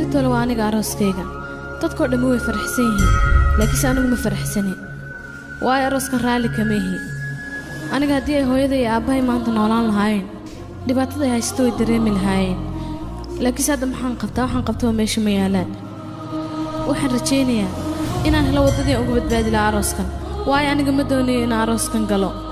بريتو لو أنا قاروس كيجا تذكر دموي فرحسين لكن أنا ما فرحسني واي أروس كرالي كميهي أنا قاعدة هو يدي أباي ما أنت نولان الهاين دبعت ذي هايستوي دريم الهاين لكن هذا محنقبته ماشي ميالان وحن رجيني إن أنا لو ودي أقبض بعد العروس كان واي أنا قمدوني إن عروس كان قالوا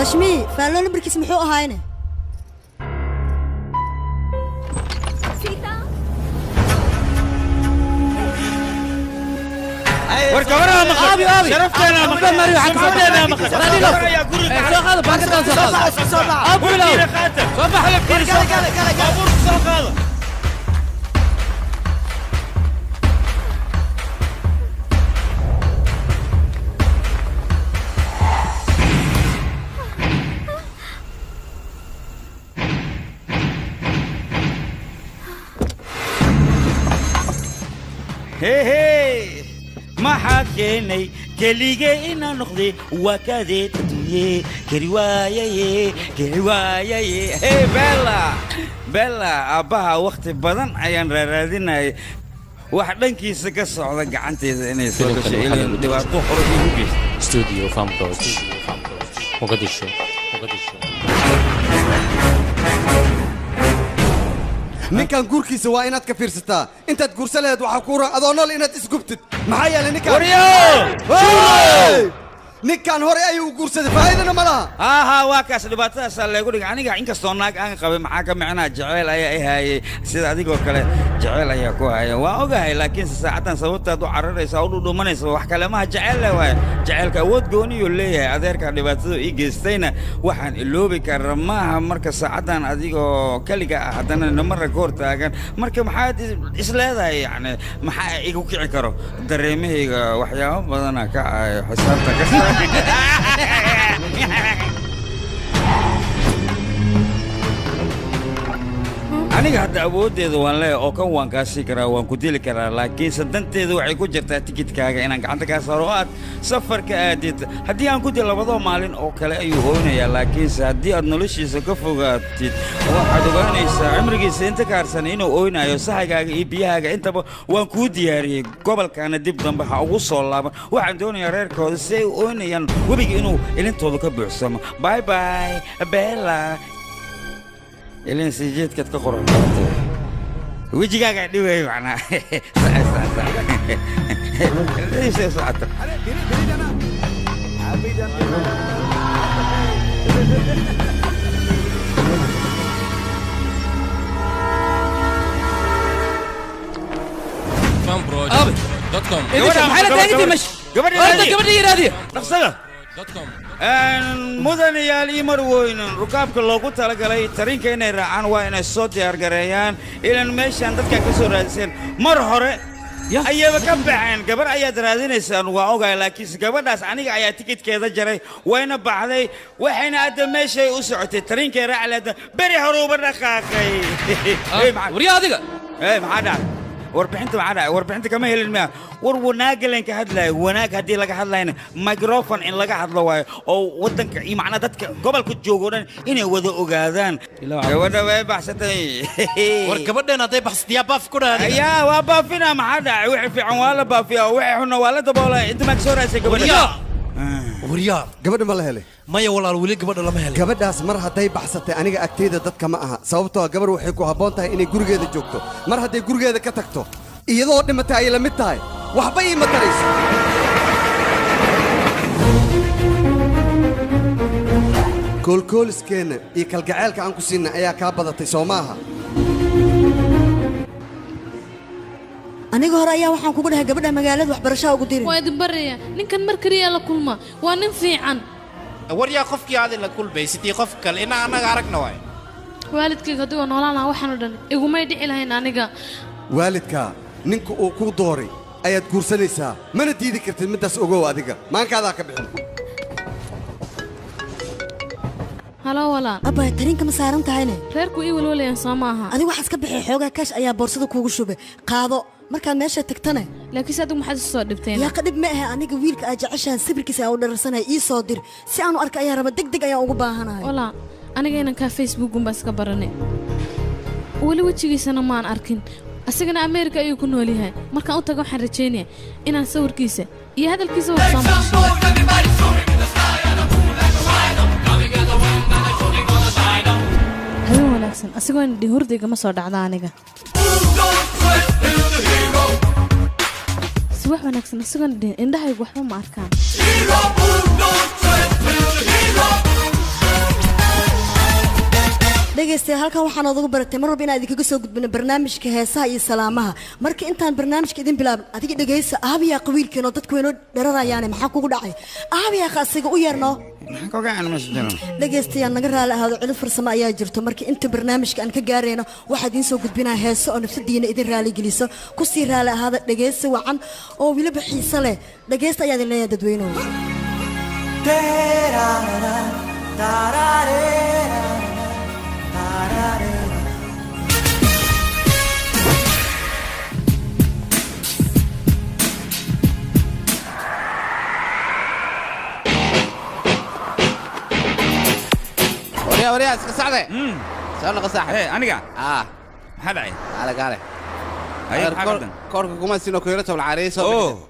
لاشمي فعلون بركي محوقها هنا وركبنا مخ شرفتنا مخ شرفتنا مخ شو هذا باكت صباح ابو لا صباح لك كل هذا هي ما حكيني كليجي إنا نخذي وكذا تدوي كرواية هي بلا أباها وقت بدن عيان رادينا واحد كيس قصة على قعنتي إني سوى شيء اللي دوا تخرج يجيب استوديو فامبروز وقديشو ninkan gurkiisa waa inaad ka fiirsataa intaad guursaleed waxa ku ran adoo nool inaad isgubtid maxaa yeelay ninkan hore ayuu guursaday faa'iidana ma laha waa kaas dhibaatadaas la igu dhigay aniga inkastoo naag aan qabay maxaa ka micnaa jacayl ayaa i haayay sida adigoo kale jacayl ayaa ku haya waa ogahay laakiin saacadan sababtaad u cararaysaa u dhumanaysaa wax kale ma jacayl leh waay jacaylka awood gooniyo leeyahay adeerka dhibaatada i geystayna waxaan iloobi karaa maaha marka saacadan adigoo kaliga ah hadana namara goor taagan marka maxaad isleedahay yani maxaa igu kici karo dareemahayga waxyaabo badan ka xisaabta ka aniga hadda awoodeeda waan leeyahay oo kan waan kaasi karaa waan ku dili karaa laakiin sadanteedu waxay ku jirtaa tikidkaaga inaan gacanta ka saaro aad safarka aadid haddii aan ku dil labadoo maalin oo kale ayuu hooynayaa laakiinse haddii aad noloshiisa ka fogaatid waxaad ogaanaysaa cimrigiisa inta kaarsan inuu ooynayo sahayggaaga iyo biyahaaga intaba waan kuu diyaariyey gobolkaana dib dambe ha ugu soo laaban waxaan doonayaa reerkooda si ay u ooynayaan webiga inuu ilintooda ka buuxsamo bye bye bella إلين سجيت كتقرأ ويجي قاعد يدوي معنا ليش صعدت fanbroid.com مدن يالي مروين ركاب كلوكو تلاقي ترين كيني رعان وين الصوت يارجريان إلى المشان تذكر كسر راسين مرهرة أيه بكبعين قبل أيه دراسين إنسان وعوجا لكن قبل ناس عني أيه تيكت كذا جري وين بعدي وحين هذا ماشي وسعتي ترين كي رعلة بري هروب الرخاقي ورياضي إيه معنا warbixinta macana warbixinta kama helin وناقلين كهدلا وناق هدي لك هدلا ميكروفون إن لك هدلا واي أو ودنك معنا دتك قبل كنت جوجودن إني وذو أجادان وده وين بحثتي وركبنا نطي بحث يا باف كده يا وبافينا ما حدا وحي في عوالة بافيا وحي حنا ولا تبغى أنت مكسورة سكبر وريار قبل ما لهلي maya walaal wali gabadha lama helin gabadhaas mar haday baxsatay aniga agteeda dadka ma aha sababtoo gabar waxay ku haboon tahay inay gurigeeda joogto mar haday gurigeeda ka tagto iyadoo dhimatay ay la mid tahay waxba ii matarayso koolkooliskeenna iyo kalgaceelka aan ku siinay ayaa kaa badatay soo maaha aniga hore ayaa waxaan kugu dhahay gabadha magaalada waxbarasho ugu dirin waa idin baraya ninkan mar kaliya la kulma waa nin fiican waryaa qofkii aad la kulbay sidii qof kale ina anaga aragna waay waalidkayga haduu noolaana waxaan u dhan iguma dhici lahayn aniga waalidka ninka uu ku dooray ayaad guursanaysaa mana diidi kartid midaas ogow adiga maankaada ka bixin halo wala abay tarinka ma saaran tahayne reerku ii walwalayaan Soomaha adiga waxaad ka bixi xoogaa kash ayaa boorsada kuugu shubay qaado markaad meesha tagtana laakiin adigu maxaad soo dhibteen yaa qadib ma aha aniga wiilka aad jeceshahan sawirkiisa aan u dharsanay ii soo dir si aan u arko ayaa raba degdeg ayaan ugu baahanahay walaa aniga inaan ka Facebook un baa iska baranay wali wajigiisana ma aan arkin asagana Ameerika ayuu ku nool yahay markaan u tago waxaan rajeynayaa inaan sawirkiisa iyo hadalkiisa wax soo marsho hayo wanaagsan asagoo indhi hurdayga ma soo dhacda aniga subax wanaagsan asagoo indhahaygu waxba ma arkaan dhegaystayaal halkan waxaan ugu baratay mar walba inaan idinkaga soo gudbino barnaamijka heesaha iyo salaamaha marka intaan barnaamijka idin bilaabin adiga dhegaysa aabiyaa qabiilkeeno dadku weynoo dhararayaane maxaa kugu dhacay aabiyaa qaasiga u yeerno dhegaystayaal naga raali ahaado cilid farsamo ayaa jirto marka inta barnaamijka aan ka gaarayno waxaa idiin soo gudbinaa heeso oo nafsadiina idin raali geliso kusii raali ahaada dhegaysa wacan oo weliba xiise leh dhegaysta ayaa idin leeyahay dadweynuhu وريا اسك سعده سألنا قصاح ايه انيقا هذا عي قال اي حاجه كورك كما سينو كيرته العريس اوه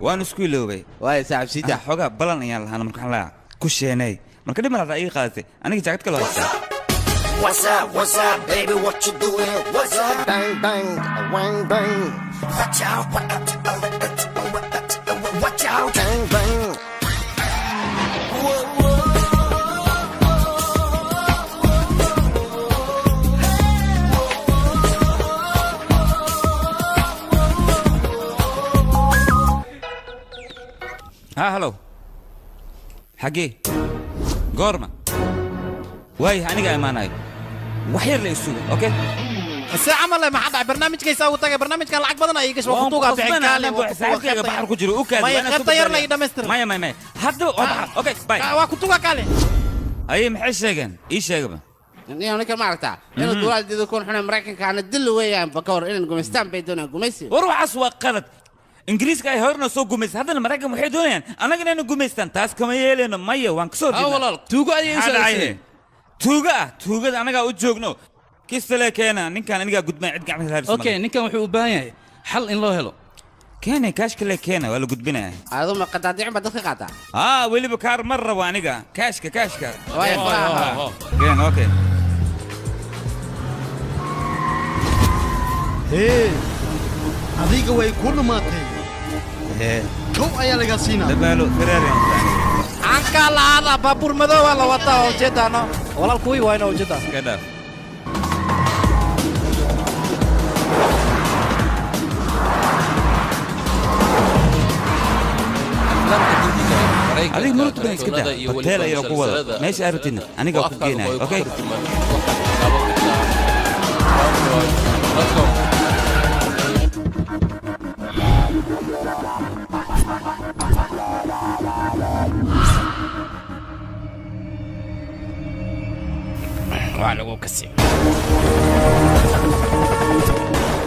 وانا سكويلوبي واي صاحب سيدا xogaa balan ayaan lahaana markaan la ku sheenay marka dhib malaha ay qaadatay aniga jaakad kale haysta What's up, baby? What you doing? What's up? Bang, bang, wang, bang. Watch out, watch out, bang, bang. Whoa, whoa. هلو حقي قورما واي أنا أماناي وحير لي السوق أوكي الساعة ما ما حد برنامج كيس أو تاجي برنامج كان لعب بدنا يجيش وخطوة في حكالي ساعتك بحر كجرو أوكي ما يخطير لي ده مستر ما حد أوكي باي وخطوة كالي أي محش شيئا إيش شيئا يعني أنا كمان أرتاح إنه الدول دي يكون إحنا مريكان كان الدل ويا بكور إن قمستان بيدونا قميسي وروح أسواق قلت إنجليز كاي هرنا سوق قميس هذا المراكب محيدون يعني أنا قلنا إنه قميستان تاس كم يلين مية وانكسور والله توقع يسوي توقع أنا قاعد أجوجنو كيس لك أنا نكان أنا قاعد ما عد قاعد هذا أوكي نكان وحول بايع حل إن الله هلو كان كاش كله كان ولا قد بنا هذا ما قد عدي عم بدخل قاطع واللي بكار مرة وانيقا كاشكا كان أوكي adiga way ku dhumaatay kow ayaa laga siinaa dabaalo firaari aan ka laada baabur madow la wata oo jeedano walal kuwi wayna oo jeeda kada adiga مرت بين كده hotel iyo ku wada meesha aragtina aniga ku keenay okay وعلى كسي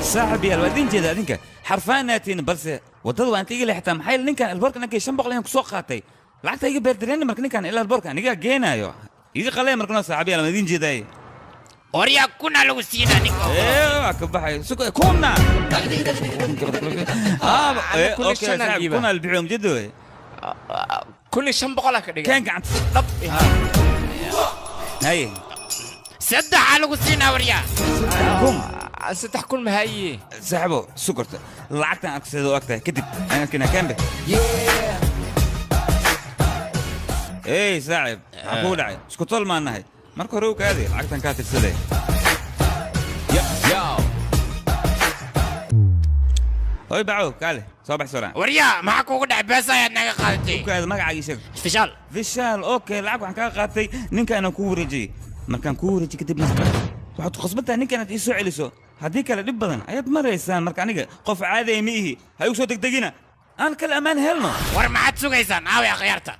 صاحبي الوادين جدا دينك حرفاناتين بس ودد وانت يجي حتى محل نكان البرك انك شنبق لين كسو قاتay lacagta iga beerdareen marka ninkan ila alborka aniga geenayo iga qalay markana saaxiibay almadin jeeday oriya kuna lagu siina ninko ka baxay suko kuna okay kuna البيعهم جدو كل شنبق لك كان قاعد طب هاي سدح lagu siina oriya كم سدح كل ما هي سحبوا سكرت lacagtan aksado agtay kadib ana kina kambe ايه صاحب اقول عي اسكو طول ما نهي marka hore uu kaadi lacagtan ka tirsaday هاي باعو كاله صباح سرعه وريا ما حكوا قد عباسه يا نغا قادتي كاده magaciisa فشال اوكي lacag waxaan ka qaatay ninka aan ku wareejiyay markaan ku wareejiyay kadib waxaad qasbata ninka aad isoo celiso hadii kale dib badan ayaad mareysaan marka aniga qof caadi ah miihi hay u soo degdegina aan kala amaan helno war ma had sugaysaan aawi akhyarta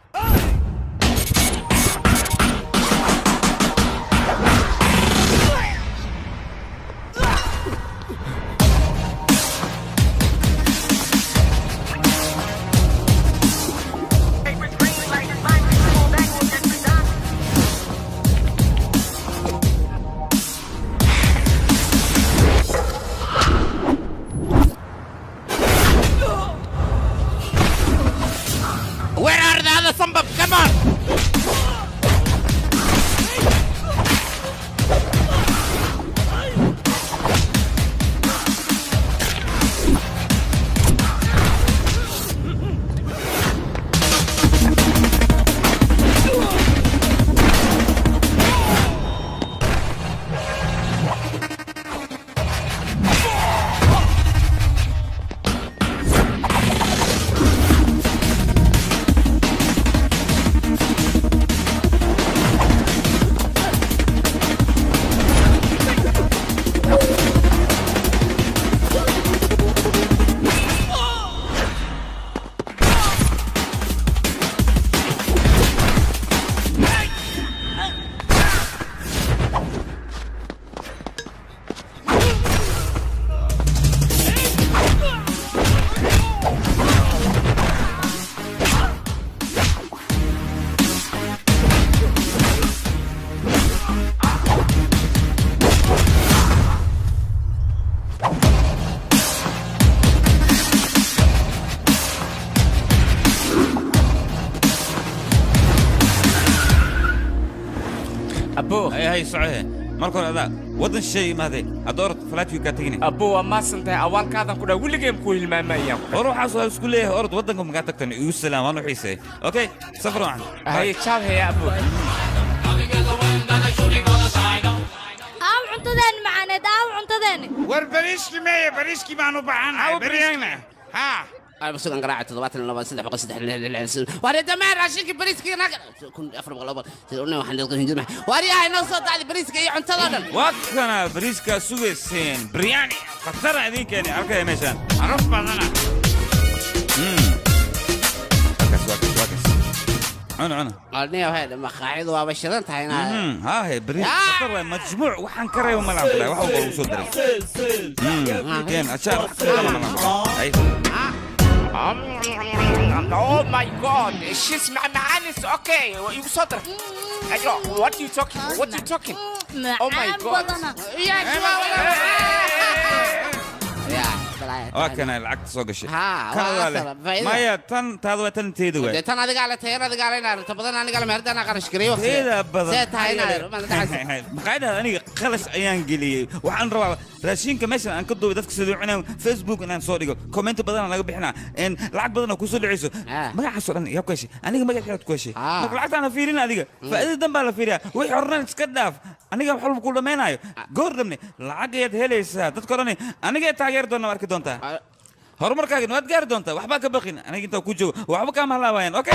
Where are the other sambab? Come on! أبو هاي صعية مركون هذا وضن شيء ما ذي أدور فلات في كاتيني أبو ما سنت أول كذا كنا ولا جيم كويل ما يا أروح أسوي سكوليه أرد وضنكم قاعد تكتني يسلم أنا حيسي أوكي سفروا عنه هاي شاب هي أبو عنتدين معنا داو عنتدين وربريسكي ما بريسكي ما نبعنا بريانا ها أنا بس أنا قرأت طلبات لنا بس نحب قصة وأنا دمار عشان بريسكي أنا كنت أفرق الأول تقولنا وحنا نلقى هنجمع وأنا هاي نوصل على بريسكي عنتدين وقتنا بريسكا سويسين برياني قصرنا هذيك يعني أوكي ماشان عرفت بعضنا واكس أنا قالني وهذا لما قاعد وابشرن تاينا ها هي بريس خطر مجموع وحن كري وما لعب لا وحو بوصل دري كان أشار أي Oh my God! She's معانس okay. You صدر. What are you talking? What are you talking? Oh my God! وكان العقد سوق الشيء ما يا تن تاذو تن تيدو تن هذا قال تير هذا قال أنا تبغى أنا قال مهرد أنا قرش كريو هذا بدل زيت هاي مقاعدة أنا خلص أيام قلي وحن روا راشين كمثلا أنا كدو بدك تسدوعنا فيسبوك أنا صوري كومنت بدل أنا بحنا إن العقد بدلنا كوسول عيسو ما حصل أنا يا كويس أنا ما قاعد كويس العقد أنا فيرين هذيك فإذا دم على فيريا ويحرنا نتكدف أنا قاعد حلو كل ما ينايو قردمني العقد يدهليس تذكرني أنا قاعد تغير دونا مركز دونتا هرمر كاجن واد قاعد دونتا وحبا كبخين أنا كنت أكوجو وحبا كام هلا وين أوكي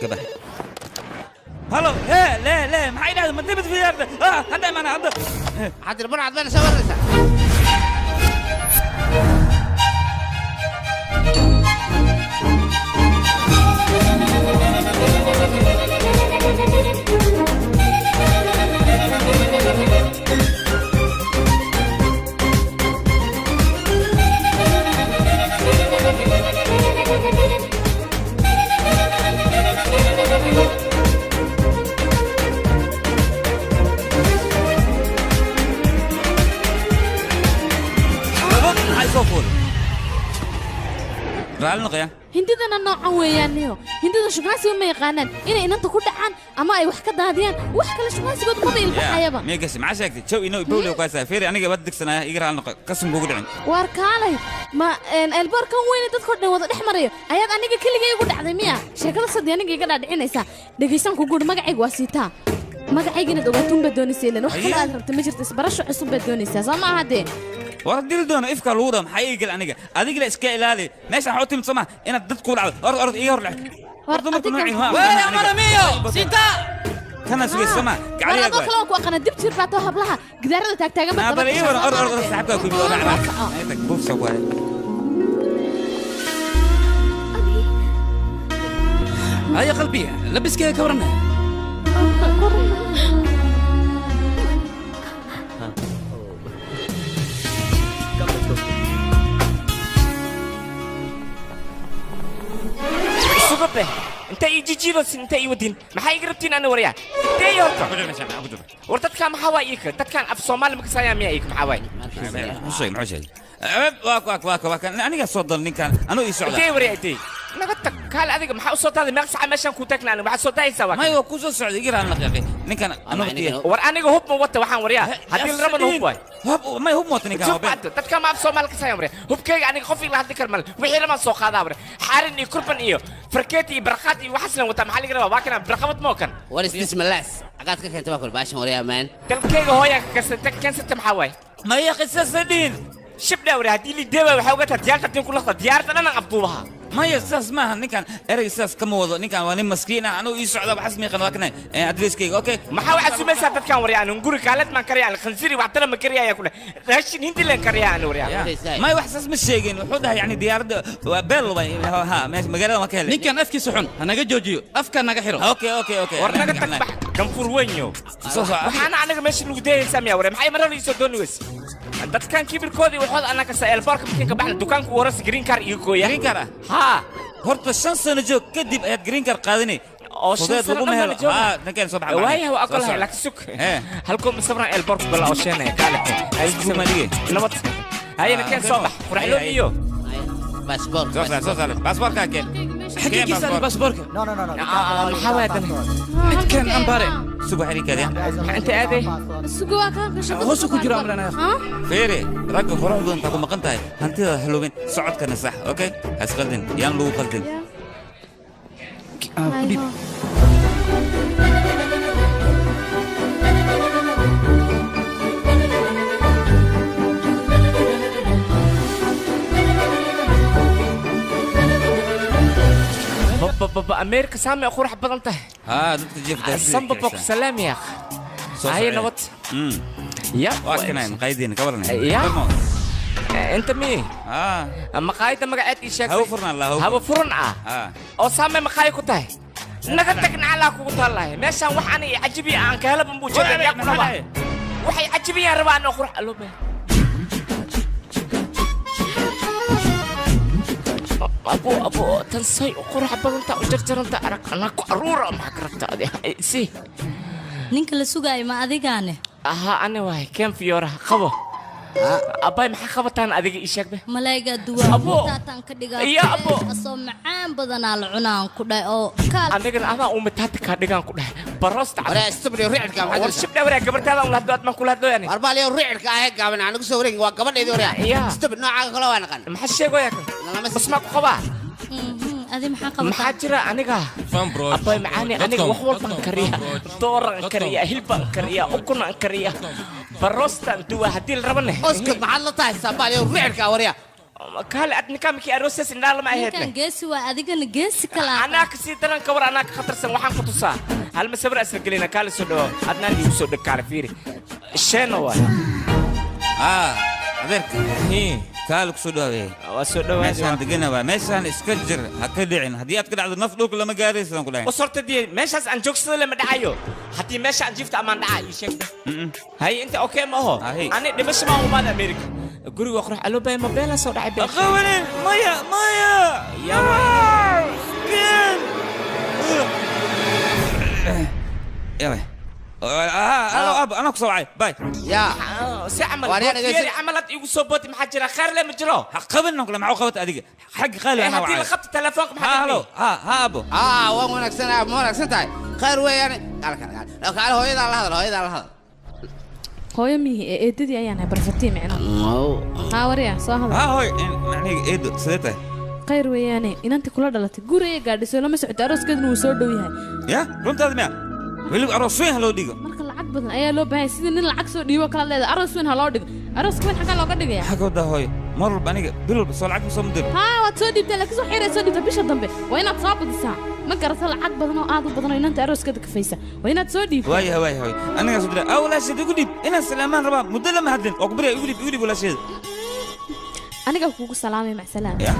كده هلو لا ما حيدا ما تبت في هذا هذا ما أنا هذا حد البرع عدنا سوى الرسالة رأينا قيا هندينا نوع ويانيو هندينا شغاسي وما يقانن إن أنت كل عن أما أي وحكة دهديان وحكة لشغاسي قد ما بيلبحها يبا مية قسم عشاك شو إنه يبولي وكاسة فيري أنا جبت سنة يقرأ عن قسم جوجل عين واركالي ما البار كان وين تدخل وضع إحمرية أياد أنا كل جاي يقول عظيمية شكل صدق أنا جاي قاعد عينيسا دقيسان كوجود ما قاعد واسيتا ما قاعد يجي ندوقتون بدوني سيلن وحكة أدرت مجرد تسبرش عصب بدوني سياسة ما هذي ورديل دون إفكار الورم حقيقي الأنيجا هذيك الإسكاء لالي ناس حوتي مصمع إن تدخل على أرض إيه أرض أرض ما كنا عينها وين يا مرميو سيتا كنا سوي السماء قاعد يقول أنا دخلوا وأنا دبت شربتها هبلها قدرت تاج ما هذا إيه ولا أرض سحبتها كل يوم أنا هيك بوف سوى هيا قلبي لبس كذا كورنا Sugar انت يجي جيبس انت يودين ما حي قربتين انا وريا تي هورتا ورتد كان محاوايك تد كان اف صومال مكسايا ميايك محاواي معشي واك انا صدر كان انا يسعد تي وريا تي نقطك قال هذيك ما صوت هذا ما ساعه مشان كوتكنا انا ما صوت هاي سوا ما هو كوزو سعد يقرا انا يا كان انا ور انا هوب موت waxaan wariya hadii la rabo hoob way hoob ma hoob mootani ka hoob dadka ma Soomaal ka saayamre hubkayga aniga qof ila hadli karmal wixii lama soo qaadaa bare xaarin iyo kurban iyo farkeeti iyo barqaad iyo wax isla wata maxaa laga rabaa waa kana barqabad mookan war is malaas aqaad ka keentay waa kul baashan wariya man dalkayga hooya ka kasanta kansanta maxaa way ma ya qisasadin shibda wariya hadii li deeba waxa uga taa diyaarta tin kula diyaarta dhan qabduubaha ما يساس ما كان اريساس كم وضع كان واني مسكين انا يسعد بحسمي قنواكنا ادريس كي اوكي ما حاول اسمي ساعه كان وريا انا نقول قالت ما كريا الخنزيري وعطنا ما كريا ياكل راشين انت اللي كريا انا وريا ما يحسس مش شيء وحدها يعني ديار بيل ها مقاله ما كان كان افكي سحن انا جوجيو افكا نغا خيرو اوكي ورنا تكبح كم فروينيو waxaan anaga meesha lagu deeyay saamiya ware maxay marar iso doonweys dad kan kibirkoodi waxood anaga sa elbarka markii ka baxna dukaanku waras green car iyo gooya green car ha horta 5 sano joog kadib ayaad green car qaadani oo shan sano ma helo ha ninkan soo baxay waay waa aqal laakiin suk halkom sabran elbarka bala oo sheenay kaalay ay Soomaaliye nabad hayna kan soo bax quraxlo iyo باسبور باسبور كاكين حقيقي سالي باسبورك لا محاولة متكن أمباري سوق حريك هذه أنت أبي سوق كان هو سوق جرا أمرنا فيري رجع فرح دون تقوم مقنتاي أنت حلوين صعد كنا صح أوكي هسقدين يان لو قلتين بابا أمريكا سامي أخو رح بدلته دكتور جيف ده سامبا سلام يا أخ هاي نبض يا واكنين قايدين كبرنا يا أنت مين أما قايد ما قاعد إيشك هو فرنا الله هو فرنا أو سامي ما قايد كتاه نقدك نعلى كوت الله ماشان وحني عجبي عن كهلا بموجود يا كنا وحي عجبي يا ربان أخو رح ألوبه أبو تنسي قرح بدنتا وجرجرنتا أرك أنا كأرورة ما كرفت هذه سي نينك لسوقاي ما أذيقانه أنا واهي كم في يورا خبو أباي ما خبطان أذيق إيشك به ملايقة دوا أبو يا أبو أصوم معان بدن على العنان كده أو كال أنا قل أنا أمتات كادقان كده برست ولا استبري ريعك كم حاجة ورشبنا ورا قبرت هذا ولا دوات ما كل هذا يعني أربعة ليه ريعك هيك كم أنا نقص ورين وقبل يدور يا استبر نوع كلا وانا كان ما حشي قويك بس ما خبا هذه محاقبة محاجرة أنا أباي معاني أنا وحول بنكريا دور كريا هلبا كريا أكون كريا برستان دوا هدي الربنا اسكت محل طاي سبالي وريعك وريا قال أدنى كم كي أروسس إن الله ما يهدنا كان جيس وأديك إن جيس كلا أنا كسيتنا كبر أنا خطر سن وحن كتوسا هل مسبر أسرق لنا قال سودو أدنى اللي يسود كارفيري الشنو أبيك هي كالك سودو وسودو ماشان دقنا ماشان اسكجر هكدعين هديات كده على النفلوك لما قاريس لما كلها وصرت دي ماشان عن جوكس لما دعايو حتى ماشان جفت أمان دعايو شيك هاي أنت أوكي ما هو أنا دبش ما هو مال أمريكا قولي وأخرج ألو باي ما بيلا صار عبي أخواني مايا يا يلا ألو أنا كسوعي باي يا سعمل عملت يقول صوبتي محجرة خير لي مجرو قبل نقول معه خبط أديك حق خالي أنا وعاي هدي لخبط تلفونك هلو ها أبو وين أكسنا مو أكسنا تاي خير وين يعني لو قال هو يدا هذا هو يدا هوي مي إيدي أيانا برفتي معنا ها وريا صاحب هوي يعني إيد سيدته خير وياني إن أنت كل دلت جوري قاعد يسوي لما سعد أرس كده نوصل دويها يا رنت هذا ميا ويلو أرسوين هلو ديجو مركل العقد بدن أيه لو بهاي سيدنا العكس ديوا كلا لا أرسوين هلو ديجو أرس كمان حاجة لو قدك يا حاجة ده هوي مر بانيك بيلو بس العقد صمدر ها وتصدي بتلك سو حيرة تصدي تبيش الضمبي وين تصاب الساعة ما قرأت العقد بدن وقاعد بدن إن أنت أرس كده كفيسة وين تصدي واي أنا قصدي أول شيء تقولي إن سليمان ربا مدلل ما هدين أقبل يقولي ولا شيء أنا قلت لك سلامي مع سلام يا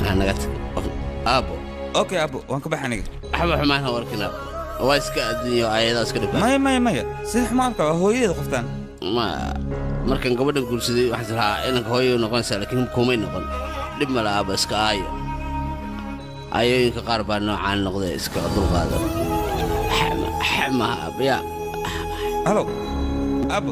أنا قلت أبو أوكي أبو وانك بحنيك أحب حمان هو الكلام واسك الدنيا عيدا اسكت مايا سيح مارك هو يد قفتان ما مركن قبل نقول سيدي وحسرها إنك هو نقول لكن كومين نقول لما لا بس كاي ayooyinka qaar baa noocaan noqday iska dulqaada xamaha abya halo abo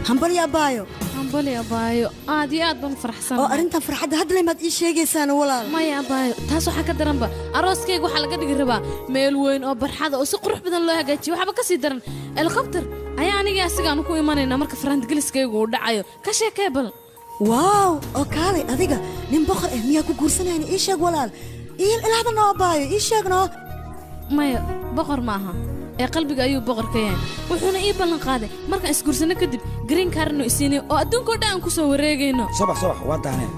hambal ya baayo hambal ya baayo aad iyo aad baan faraxsan oo arintan farxadda hadda leemaad ii sheegaysaan walaal maya baayo taas waxa ka daranba arooskayga waxa laga dhigi rabaa meel weyn oo barxada oo si qurux badan loo hagaajiyo waxba ka sii daran helicopter ayaa aniga asigaan ku imanayna marka farantgeliskaygu uu dhacayo ka sheekee bal waaw oo kaalay adiga nin boqor ah miyaa ku guursanayna ii sheeg walaal ilaahda noo baayo ii sheegno maya boqor maaha ee qalbiga ayuu boqor ka yahay wuxuuna ii ballan qaaday markaan isguursano kadib green cardno isiinay oo adduunkoo dhan aan ku soo wareegayno sabax waa tahneen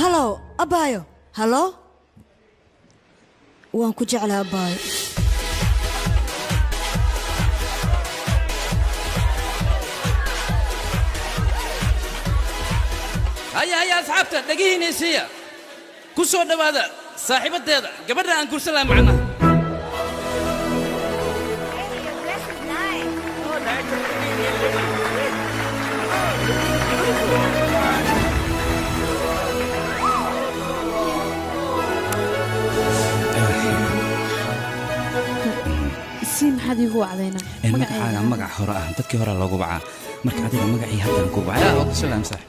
halo abaayo halo waan ku jeclaa abaayo هيا أصحابته دقيقة نسية كسر هذا صاحبة هذا قبل أن كرسلها معنا سين حد يقوى علينا مقع هراء تذكي هراء لو قبعة مركع هذا مقعي هذا قبعة لا أوكي سلام صح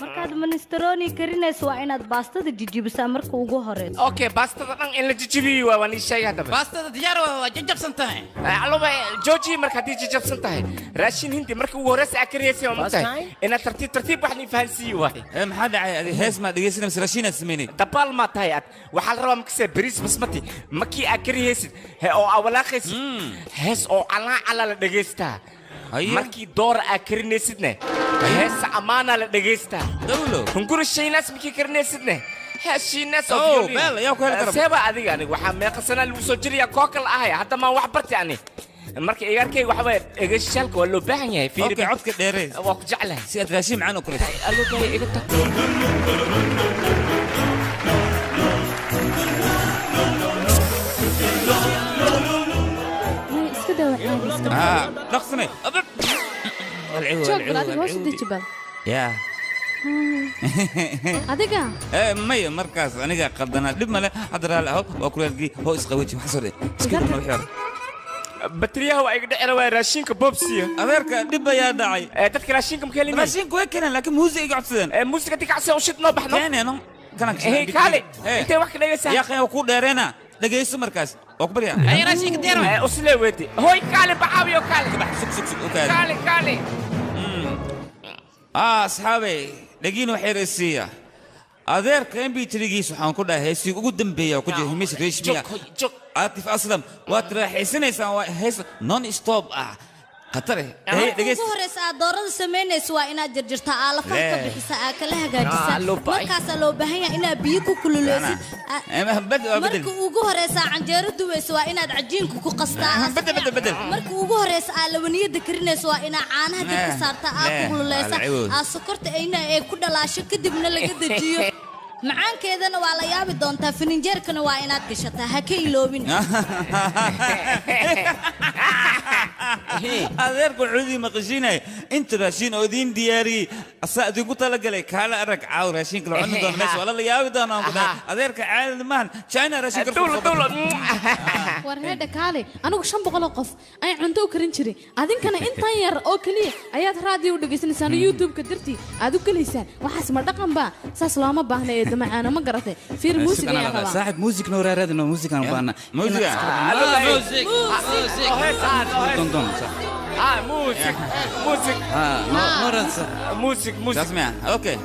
markaad minestrone karinayso waa inaad baastada jijibisaa marka ugu horeyso okay baastada dhan in la jijibiyo waa wani shay hadaba baastada diyaar waa jajabsan tahay alaba jooji marka hadii jajabsan tahay raashin hindi marka ugu horeysa akriyaysa ma tahay ina tartiib wax ni fahansiyo waay maxaa dhacay hees ma dhageysanaysa raashin sameeyay dabal ma tahay waxa la rabaa makse bariis basmati makii akriyaysid oo awalaaqaysid hees oo ala la dhageystaa markii door akrinaysidne hees amaana la dhageystaa dawlo hunguri shaynaas mikii karnaysidne heeshiinaas oo beel yaa ku heli kara seeba adiga waxa meeqasana lagu soo jiriya kookal ahay hadda ma wax bartay ani marka igarkay waxa way egeshalka waa loo baahan yahay fiir okay codka dheereey waa ku jeclahay si aad raashin macaan u kulayso alugay iga tag نقصني شوف adiga hoos u dejibal يا adiga ماي مركز aniga qaldana dib male hadra la oo kuleelgi oo isqawaji wax soo iska ma wixii batriyaha waa iga dhacay waa raashinka bobsiya adeerka dib ayaa dhacay dadka raashinka ma keenin raashinku way keenan laakiin muusiga codsadeen muusiga tikacsi oo shid noo baxno keenano kana kaale intee wax ka dhagaysaa yaa qeyn ku dheereena dhagayso markaas oo ku bariya ay raashinka diyaar waa usle weedi hoy kaale baxaabiyo kaale sug kaale asxaabay dhagiin waxay rasiya adeerka mb3giis waxaan ku dhahay heesii ugu dambeeya ku jira himis reeshmiya عاطف أسلم وترحيسنيسان وهيس نون ستوب خطر ugu horeysa aad doorada samaynayso waa inaad jarjarta aalafka bixisa aad kala hagaajisa markaas loo baahan yahay inaad biyo ku kululeysid marka ugu horeysa canjeero duwayso waa inaad cajiinku ku qastaa marka ugu horeysa aad lawaniyada karinayso waa inaad caanaha dib ka saarta aad ku kululeysa aad sokorta ayna ay ku dhalaasho kadibna laga dejiyo macaankeedana waa la yaabi doontaa fininjeerkana waa inaad gashataa ha ka iloobin adeerku cudi maqashinay inta raashin oo diin diyaari asaad ugu tala galay kala arag caaw raashin kala cunno doon meesha wala la yaabi doonaa ku dhahay adeerka caadad maahan china raashin ka war heeda kaale anigu 500 qof ay cunto u karin jiray adinkana intan yar oo kaliya ayaad raadiyo u dhageysanaysaan youtube-ka dartii aad u galeysaan waxaas ma dhaqan ba saas looma baahna ee damacaana ma garatay fiir muusig ayaa rabaa saaxib muusig noo raadino muusiga aan baana muusiga موسيقى تسمع اوكي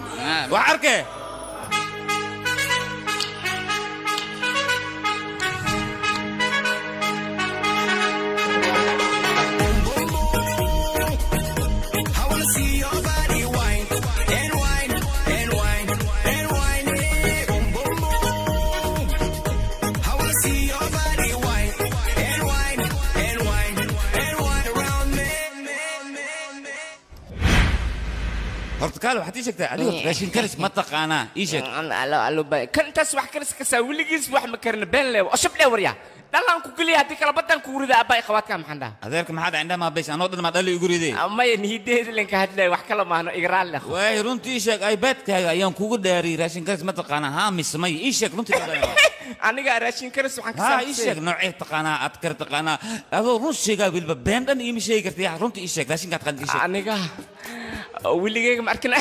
وحركه hortakaal waxaad ii sheegtaa adiga raashin karis ma taqaanaa ii sheeg kan taas wax karis ka saa wiligiis wax ma karna been leew ashab leew waryaa dhalaan ku geliya haddii kala badan ku rida abbay qabaadka maxaan dhaha adeerka maxaad indhaha ma beesh anoo dhan ma dhali igu riday maya nihideeda linka hadlay wax kala maahno igraal leh way runtii sheeg iPad-kaaga ayaan kugu dhaariyay raashin karis ma taqaanaa haa mismay ii sheeg runtii aniga raashin karis waxaan ka sameeyay ii sheeg noocee taqaanaa aad kar taqaanaa adoo run sheegaa bilba been dhan ii sheegi kartay runtii ii sheeg raashinka taqaan ii sheeg aniga wiligayga ma arkin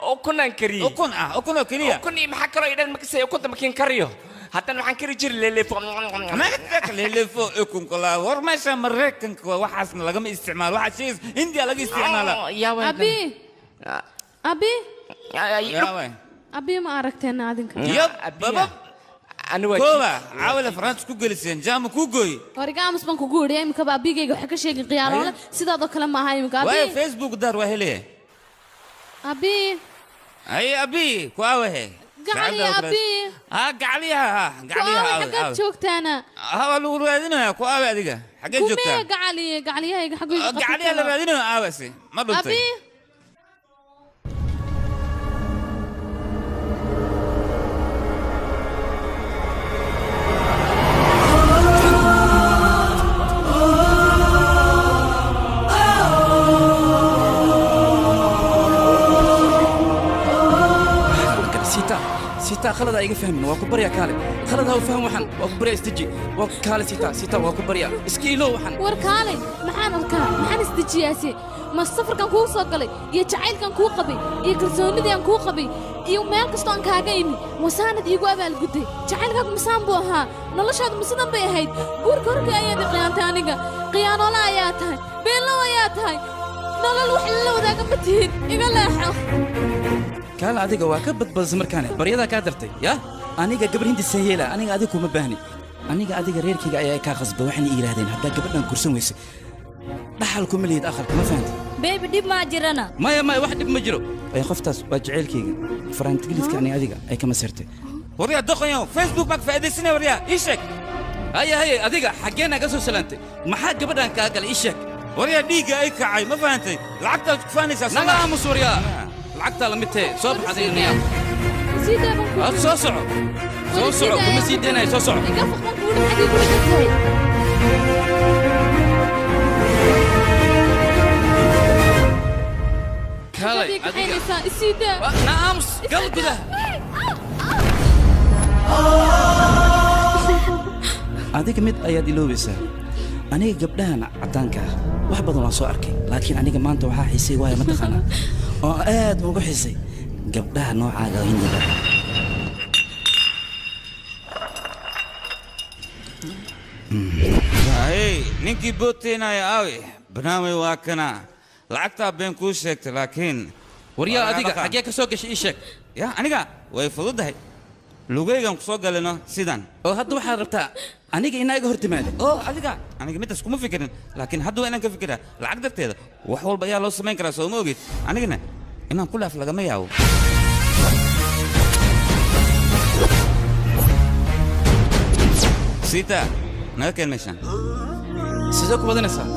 oo kunaan kariyo oo kun kaliya kun maxaa karo idhan ma kasay kunta makin kariyo haddana waxaan kari jiray leelefo ukun kala war meesha mareykanka waxaasna lagama isticmaalo waxa shay India laga isticmaala abi ma aragteen adinka baba aniga kooba caawila France ku geliseen jaama ku gooy warigaamus ban ku guuriyay imka baabigayga waxa ka sheegay qiyaanoole sidaadoo kale ma aha imka abi way Facebook dar waa hele abi abi ku aawahe قعلي أبي قعلي ها حقك شوكتانا ها لو رادينا كو أبي أديك حقك شوكتانا قعلي هاي حقك قعلي على رادينا أبسي ما بنتي أبي سيتا خلدا ايغا فهمن waa ku bariya kaale khalad ha faham waxan waa ku bariya istiji waa kaale sita waa ku bariya iskiilo waxan war kaale maxaan istijiyaasi ma safarkan ku soo galay iyo jacaylkan ku qabay iyo kalsoonidaan ku qabay iyo meel kasto aan kaaga imi wasaanad iigu abaal guday jacaylkaagu masaan buu ahaa noloshaadu misadan bay ahayd guurka horka ayaad qiyaantay aniga qiyaanola ayaa tahay beelo ayaa tahay nolol wax la wadaaga ma tihid iga leexo kaala adiga waa ka badbadsan markaane baryada ka dartay ya aniga gabar hindi sayeela aniga adiga kuma baahni aniga adiga reerkayga ayaa ka qasba waxaan ilaahdeen hadda gabadhan kursan weyse dhaxal kuma leeyid akharka ma fahanti baby dib ma jirana maya wax dib ma jiro ay qoftaas waa jaceelkayga farantigiliska aniga adiga ay kama sirtay wariya doqoyo Facebook bak faa'iideysanay wariya ii sheeg hay adiga xageena ka soo salaantay maxaa gabadhan ka galay ii sheeg wariya dhiiga ay kacay ma fahantay lacagtaad ku faanaysaa naga aamus wariya lacagta la mid tahay soo baxday niya soo soco kuma sii deenay soo soco iga faqan kuuna xagii ku dhigtay kale adiga isida naams gal guda adiga mid ayaad iloobaysaa aniga gabdhahan cadaanka wax badan waan soo arkay laakiin aniga maanta waxaa xiisay waaya ma taqaanaa oo aad ugu xiisay gabdhaha noocaaga hindiga ninkii booteenaya aawe barnaamij waa kana lacagtaa been kuu sheegtay laakiin waryaa adiga xaggee ka soo gashay ii sheeg ya aniga way fududahay lugaygan ku soo galino sidan oo hadda waxaad rabtaa aniga inaa iga hor timaada aniga midaas kuma fikirin laakiin hadda waa inaan ka fikiraa lacag darteeda wax walba ayaa loo samayn karaa soo ma ogid anigana inaan ku laaf lagama yaabo sita naga keen meeshaan sidee ku badanaysaa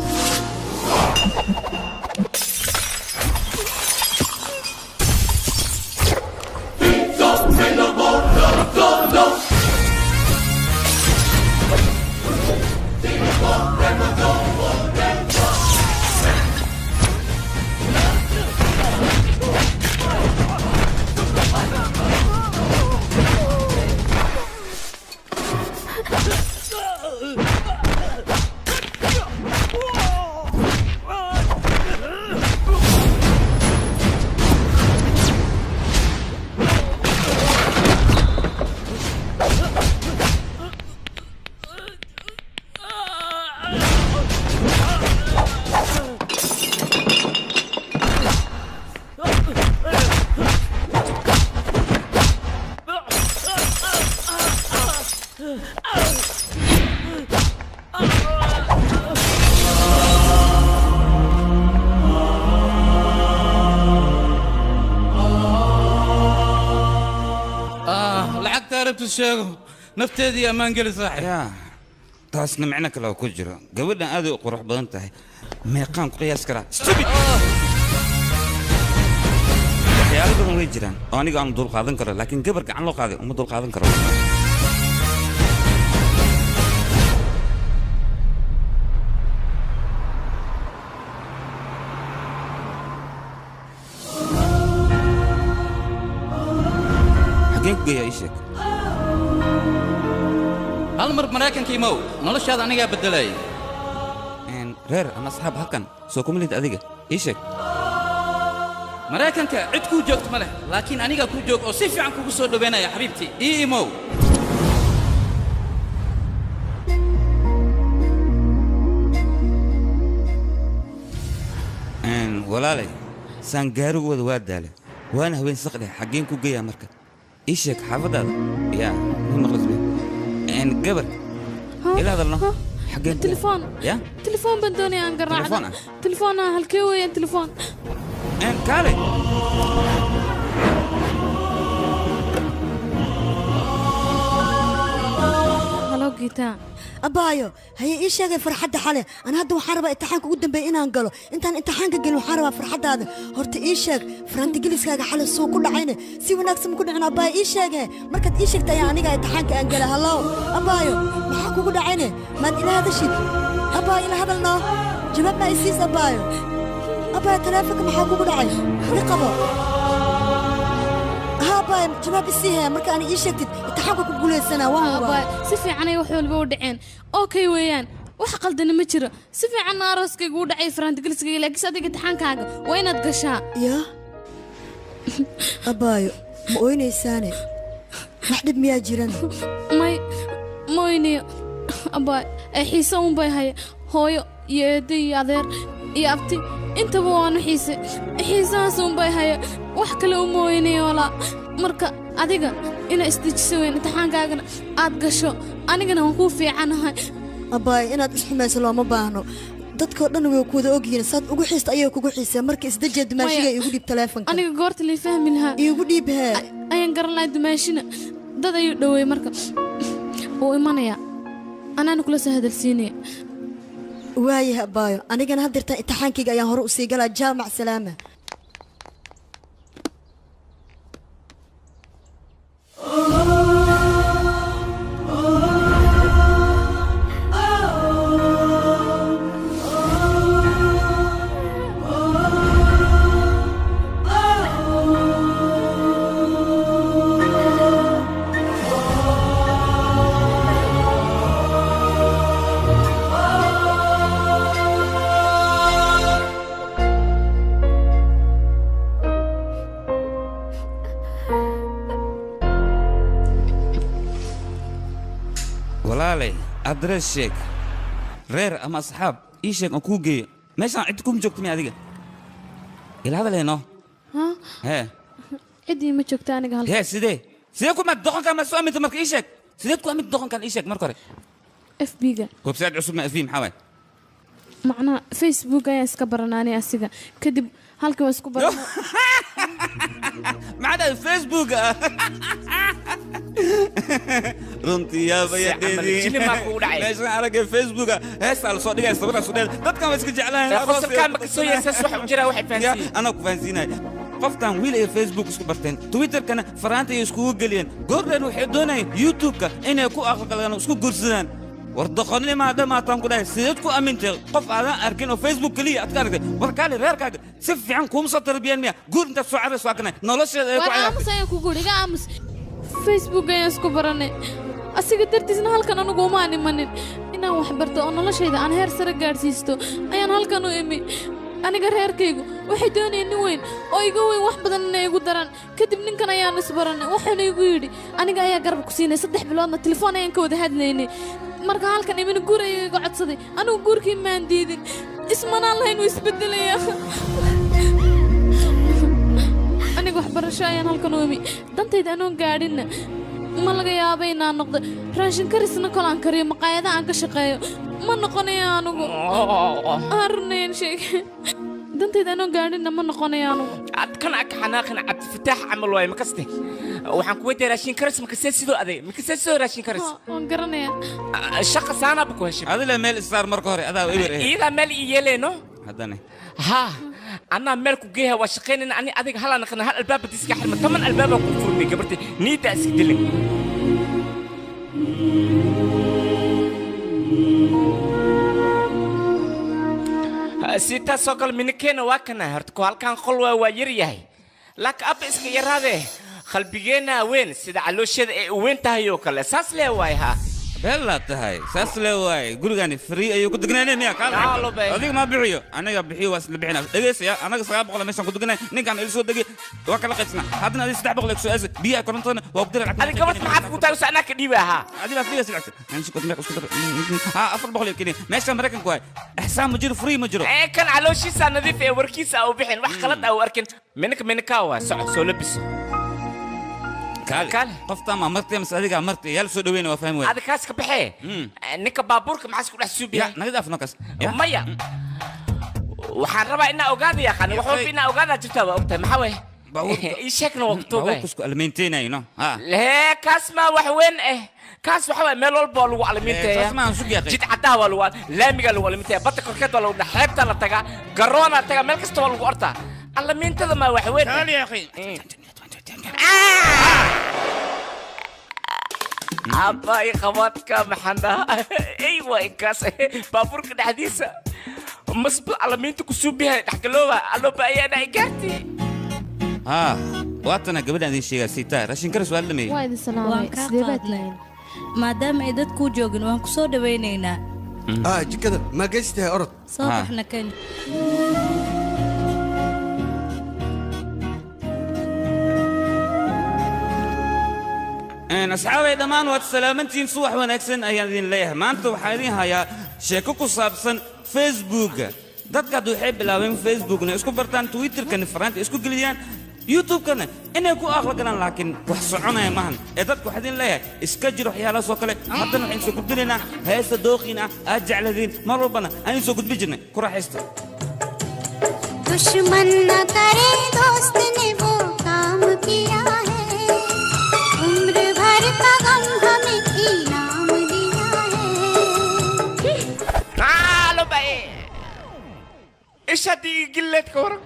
sheego nafteedii amaan gali saaxib yaa taasna macna kale oo ku jiro gabadhan aad u qurux badan tahay meeqaan ku qiyaas karaa stupid waxyaalo badan way jiraan oo aniga aan dul qaadan karo laakiin gabar gacan loo qaaday uma dul qaadan karo seen ku geeyaa ii sheeg hal mar maraykanka imow noloshaada anigaa beddelaya reer ama asxaab halkan soo kuma lid adiga ii sheeg maraykanka cid kuu joogto ma leh laakiin anigaa kuu joog oo si fiican kugu soo dhoweynaya xabiibtii ii imow walaalay saan gaarigooda waa daalay waana haween saqdhe xaggeen ku geeyaa marka ii sheeg xaafaddaada yaa ma maqlasbe gabar ila hadalno xaggeen تليفون يا تليفون بندوني أنا قرعة تليفون تليفون هالكوي تليفون كاري هلو جيتا abaayo haye ii sheegay farxadda xale ana hadda waxaan rabaa imtixaanka ugu dambeeya inaan galo intaan imtixaanka gelin waxaan rabaa farxaddaada horta ii sheeg farantigeliskaaga xale suu ku dhacayne si wanaagsan ku dhicin abaayo ii sheege markaad ii sheegta ayaa aniga imtixaanka aan gala hallow abaayo maxaa kugu dhacayne maad ila hadashid abaayo ila hadalno jawaab ma isiis abaayo abaayo taleefonka maxaa kugu dhacay ii qabo جواب السيها مركا أنا إيشتت التحقق بقول سنة واه سفي عني وحول بودعين أوكي ويان وحقل دنا مجرى سفي عنا راسك يقول عي فرانت جلس جي لك صدق تحان كاجا وين تقشا يا أبايو وين إنساني محدب ميا جيران مويني أباي حيسون باي هاي هوي يدي يادر يابتي انت بوانو حيساسون باي هاي وحكى له مويني ولا marka adiga ina isdijiso weyn imtixaankaagana aad gasho anigana waan ku fiicanahay abay inaad isxumayso looma baahno dadka dhan way ku wada ogyihiin saad ugu xiista ayay kugu xiisay marka isdajeed dumaashiga igu dhib telefoonka aniga goorta la fahmi lahaa igu dhiibhe ayaan garan lahayd dumaashina dad ayuu dhaweey marka oo imanaya anaan kula soo hadalsiinay waayahay abayo anigana hadda imtixaankayga ayaan hore u sii galaa jaamac salaama أدرس شيك رير أما أصحاب إيش شيك أكو جي ماشان عندكم جوكتني هذيك إلى هذا اللي هنا ها عندي ما جوكتاني قال ها سيدكم ما تدخن كان مسؤول من تمرك إيشك سيدكم ما تدخن كان إيشك مركوري اف بيجا وبساعد عصب ما فيه محاول معنا فيسبوك يا اسكبرناني أسيجا كدب هالك واسكبر ما عدا الفيسبوك runtii yaabayameeshaan aragay facebooka heestaa la soo dhigay sawirra soo dhigay dadkan waa iska jeclaan qosolkaan ma ka soo yeesas wax u jira waxay fahansiin anaa ku fahansiinay qoftan wiil ay facebook isku barteen twitterkana faraanta ay iskugu geliyeen goordhan waxay doonayeen youtube-ka inay ku aqalgalaan isku guursadaan war doqonnima dhamaataan ku dhahay sideed ku aamintay qof aadan arkin oo facebook kaliya aad ka aragtay war kaali reerkaaga si fiican kuuma soo tarbiyeen miya guur intaad soo carayso waa kanay nolosheeda ay ku cayaartay Facebook ayaan isku baranay asiga dartiisna halkan anigu uma imanin inaan wax barto oo noloshayda aan heer sare gaarsiisto ayaan halkan u imi aniga reerkaygu waxay doonayeen nin weyn oo iga weyn wax badan inay igu daraan kadib ninkan ayaan isbaranay waxaana igu yidhi aniga ayaa garab ku siinay 3 biloodna telefoon ayaan ka wada hadlaynay marka halkan imina guur ayuu iga codsaday anigu guurkii maan diidin ismanaan lahayn wuu isbedelaya aniga wax barasho ayaan halkan u imi dantayda anoon gaadhinna ma laga yaaba inaan noqdo raashin karisna kolaan kariyo maqaayada aan ka shaqeeyo ma noqonayo anigu arnayn sheeg dantayda anoon gaadhinna ma noqonayo anigu adkan aka xanaaqin cabdifataax camal waay makaste waxaan ku weydiiyay raashin karis makasee sidoo aday makasee sidoo raashin karis waan garanaya shaqa saanaba ku heshay adila meel istar marka hore adaa ewer ila meel iyeleeno haddana ha أنا ملك جيها وشقين أني أديك هلا نخنا هل الباب بتسكح حلم 8 الباب كفرني قبرتي نيتا أسكدلك سيتا سوكل من كين واكنا هرتكو هل كان خلوة ويريهي لك أب إسك يراده qalbigeena weyn sida calooshada ay u weyn tahay oo kale saas lee waay ha bella tahay saas lee waay gurigani free ayuu ku degnaanay miya kaal adiga ma bixiyo anaga bixiyo waas la bixina dhageysaya anaga 700 meeshan ku degnay ninkan il soo degay waa kala qaysna hadna adiga 700 soo aas biya korontana waa ku diray adiga gabadh maxaad ku tahay saana ka dhiibaha adiga free silacta aan shukad meeq isku ha 400 kini meeshan mareykan ku hay ihsaan ma jiro free ma jiro kan calooshiisa nadiif ee warkiisa au bixin wax qalad au arkin minka waa soo labiso كال قفطة ما مرتي مسألة مرتي يلا سو دوينا وفهم وين هذا كاس كبحة نك بابورك معسكر حسوب يا نقدر في نقص مية وحربا إننا أوجاد يا خان وحول فينا أوجاد جبتها وقتها محوي إيشكنا وقتها باوكسكو ألمنتين أينو لا كاس ما وحوين كاس وحوي ملول بول وعلمنتين كاس ما نسوق يا أخي جيت عدها والوال لا ميجال والمنتين بطل كركت ولا وده حبت ولا تجا جرونا تجا ملك استوى الورطة علمنتين ما وحوين كال يا أخي أباي خواتك محنا أيوة إنكاس بابورك الحديثة مصبل على مين تكسب بها تحكلوها ألو بأي أنا إجارتي واتنا قبل هذه الشيء سيتا راشين كرس ولا مي وايد السلام سيبتنا ما دام إدت كوجوجن وان كسود بيننا كذا ما قستها أرد صح إحنا كن أصحابي دمان واتسلامنتين صوح ونكسن أيادين ليه ما أنتوا حالين هيا شيكوكو صابسن فيسبوك دتك دو يحب لاوين فيسبوك اسكو برتان تويتر كان فرانت اسكو قليان يوتيوب كان إنه كو أخلق كان لكن وحصعنا يا مهن دتك حدين ليه اسكجروا حيالا سوكله حتى نحن سوكو دلنا هيس دوخينا أرجع لذين ما ربنا أنا سوكو بيجنا كرا حيستا दुश्मन न करे दोस्त ने वो काम किया है उम्र भर का गम हमें इनाम दिया है تعالوا بقى ايش هدي قلة كورة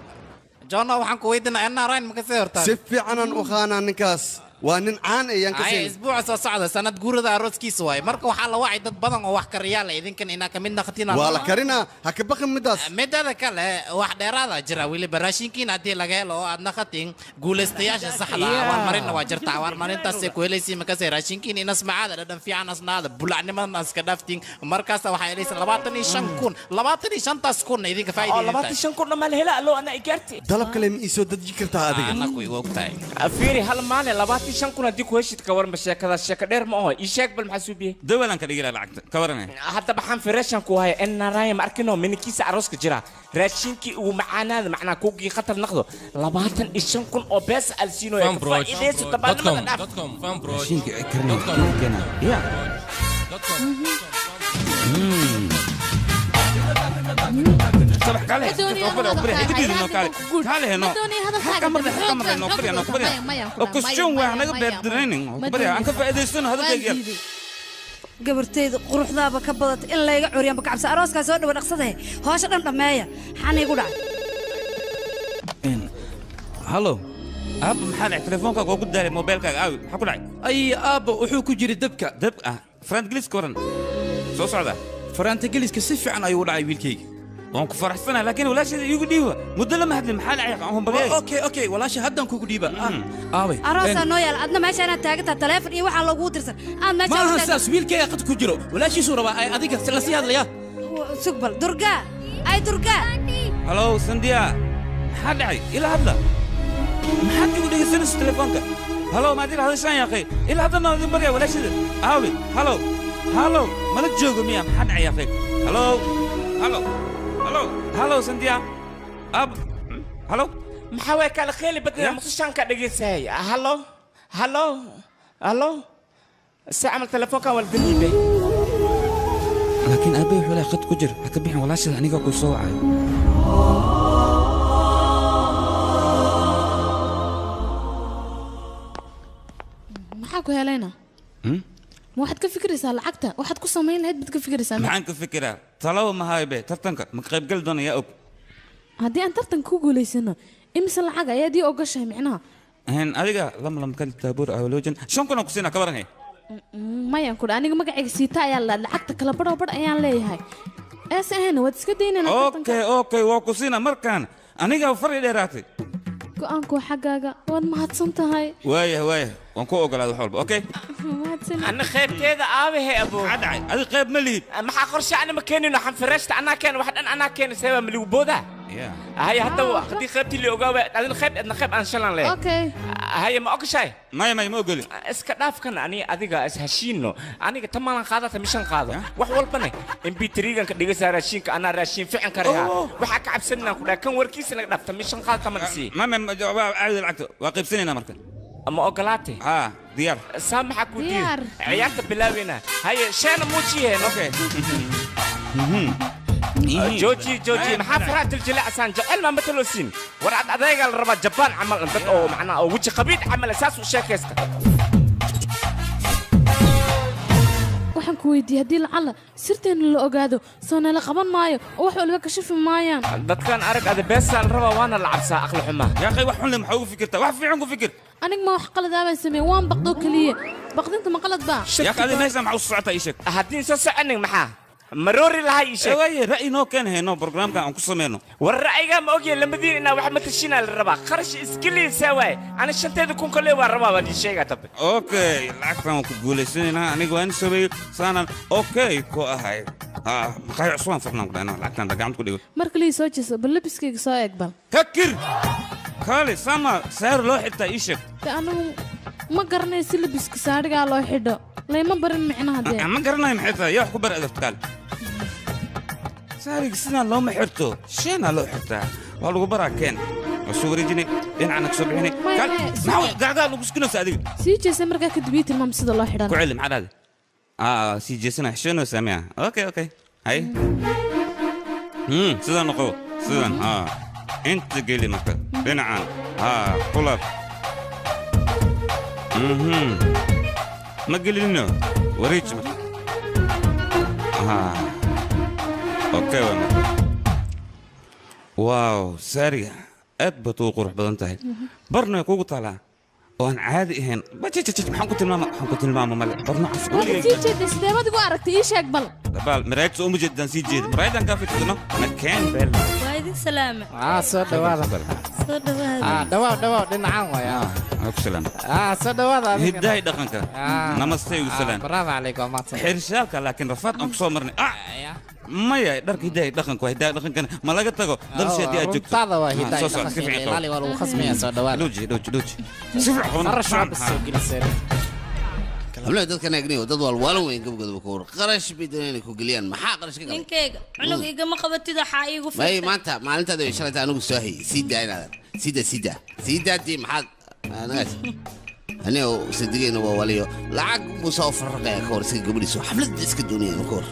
جونا وحن كويدنا أنا راين مكسر تاني سفي عنا وخانا نكاس وانن عان ايان كسين اي اسبوع صعدة سنة قورة روز كيسواي مركو حالا واحد ضد بدن او وحك الريال اذن كان انا كمنا ختينا ولا كرينا هكبخ مداس مدى كلا واحد رادا جرا ويلي براشين كين ادي لغيلو ادنا ختين قولستياش صحلا وان مرين واجرتا وان مرين تاسي كويليسي مكسي راشين كين انا سمع هذا دم في عنا سناد بلعني ما ناس كدافتين مركز waxay leeysan 25 kun 25 kun idinka faa'iido 25 kun ma leela loo ana igarti dalab kale ma isoo dadji kartaa adiga ana ku igu ogtahay fiiri hal maalin 25 kun hadii ku heshid ka waran sheekada sheeka dheer ma oo ii sheeg bal maxasuubiye dawalan ka dhigila lacagta ka waran hadda baxan fireshan ku hay in raayam arkino minkiisa arooska jira raashinki uu macaanaada macnaa kuugi khatar naqdo 25 kun oo bees alsiino ay faa'iideyso tabanimada raashinki karna kana ya صباح كاله كبر إنه كاله هنا كمر إنه كبر وكشون وإحنا قبل درينين كبر عنك فائدة هذا تجير gabartayda quruxdaaba ka badatay in layga curiyaan bakacabsa arooska soo dhaw dhaqsaday hoosha dhan dhameeya xan igu dhacay hallo aab maxaa telefoonka ugu daaray mobilka aawi waxa ku dhacay ay aab wuxuu ku jiray dab فرانت جليس كورن سو صعدا فرانت جليس كسيف عن أيوة لعيب الكيك وانك فرحتنا لكن ولا شيء يقول ديوا مدلل ما هاد المحل عيقهم بقى اوكي ولا شيء هدن كوكو ديبا اوي اروسا نويال ادنا ماشي انا تاغتا تليفون اي waxa lagu dirsan aan meesha ما هساس wiilkayga qad ku jiro wala shii soo rabaa ay adiga la sii hadlaya sugbal durga ay durga halo sandiya maxaa dhacay ila hadla maxaad igu dhegeysanaysaa telefoonka halo ma dir hadashaan ya akhi ila hadda noo bariya wala shida aawi halo mala joogo miya maxaa dhacay ya akhi halo sandiya ab halo maxaa kala khayli badna musashanka dhageysay halo saamal telefoonka wal daliibay laakiin aabay wuxuu la khad ku jir ka bixin walaashada aniga ku soo wacay maxaa ku helayna ما واحد كفكر يسال عقته واحد كوسا ما ينهد بتكفكر يسال معان كفكرة طلعوا ما هاي به ترتنك مقرب قلدنا يا أب هدي أن ترتن كوجو ليسنا إمسال عقة يا دي أوجشها معناها هن أديك لما كان تابور أو لوجن شلون كنا كسينا كبرنا هي ما ينقول أنا ما قاعد سيتا يلا عقتك كلا برا أيان ليه هاي أسهل ودسكدين أنا أوكي وكسينا مركان أنا جا فرق دراتي go'aanku xaggaaga waad mahadsantahay وايه وان كو اوغلاad wax walba okay أنا خيبتيدا آبه أبو عدعي هذه خيب مليد ما حقرش أنا مكاني وحن فرشت أنا كان واحد أنا كان سبب ملي وبودا هاي حتى خدي خيبتي اللي أوجا أنا خيب أنا شلون ليه أوكي هاي ما أوكي شيء ما قولي اسكداف كان أنا أديك هشينو أنا تمام قاعدة مشان قاعدة وحول بني إن بيتريجن كديك سارشين أنا راشين فعلا كريها وحكي عبسنا كذا كان وركيس إنك دفت مشان قاعدة تمام سي ما جواب عاد العقد واقف سنين مركز أما أوكلاتي ديار سامحك ودير عيالك بلاوينا هاي شان موتشي هنا اوكي جوجي محافرات الجلاء سان علما مثل سين ورعد أدايق الربا جبان عمل انت او معنا او وجه خبيث عمل اساس وشاكيستا waxaan ku weydiiyay hadii lacala sirteena la ogaado soona la qaban maayo oo wax walba ka shafi maayaan dadkan arag ada beesal raba waana la cabsaa aqli xuma yaa qey wax xun leh maxaa ugu fikirtaa wax fiican ku fikir aniga ma wax qalad ah baan sameeyay waan baqdo kaliya baqdinta ma qalad baa yaa qadi meesha maxaa u socota ishak hadii soo soconin maxaa مروري لهاي إيشك إيه رأي نو كان هنا برنامج كان كوسمينو والرأي قام أوجي لما دي إن واحد متشينا للربا خرج إسكلي سوى أنا شنتي ذكون كله والربا بدي شيء كتب أوكي العكس ما كقول سنة أنا جوان سوي سنة أوكي كو هاي مخاي عصوان فرنامج ده أنا العكس ده قامت كله مركلي سوتشس باللبس كي سو أقبل ككر خالي سما سعر لو حتى إيشك أنا ما قرني سلبس كسار قال لو حدا لا ما برن معنا هذا ما قرني محيطة يا حكو برا قال سارق سنة لو محرته شينا لو حتى والله برا كان وصوري جني إن عنك صبحني قال نحو قاعد لو بسكنه سادي سي جسم مركا كدبيت المام سيد الله حدا كعلم على هذا سي جسنا شنو سامع اوكي هاي سيدان نقو سيدان انت قلي مكة بنعان طلب ما قلي لنا وريج مكة اوكي واو سارية أثبتوا قروح بدنتهي برنا يكوكو طالع وأنا عادي هين بتشتشت محنكو الماما مال برنا عسكري تيجي سيدي ما تقول عرفت إيش أقبل بال مرايت أم جدا سي جد مرايت أنا كافي تدنا مكان بال وايد سلامة صدق دوا دين عام يا سلام صدق هذا هداي دقنك نمستي وسلام برافو عليكم حرشالك لكن رفضت أنك صومرني maya dharka hidaaya dhaqanku waa hidaaya dhaqankana ma laga tago dalsi haddii aad joogto runtada waa hidaaya dhaqanka ilaali waa lagu khasmaya soo dhawaad dhuuji si fiican arashaab soo gelisay hablaha dadkan agniyo dad walwaalan weyn gabgadaba ku war qarash bideen ku geliyaan maxaa qarash ka galay ninkeyga cunug igama qabatid waxa iigu fiican may maanta maalintaada ay shalayta anigu soo hayay sida di maxaad anaas aniga sidigeena waa waliyo lacag buu soo farqaya ka war si gabadhiisu xaflad iska doonayaan ku war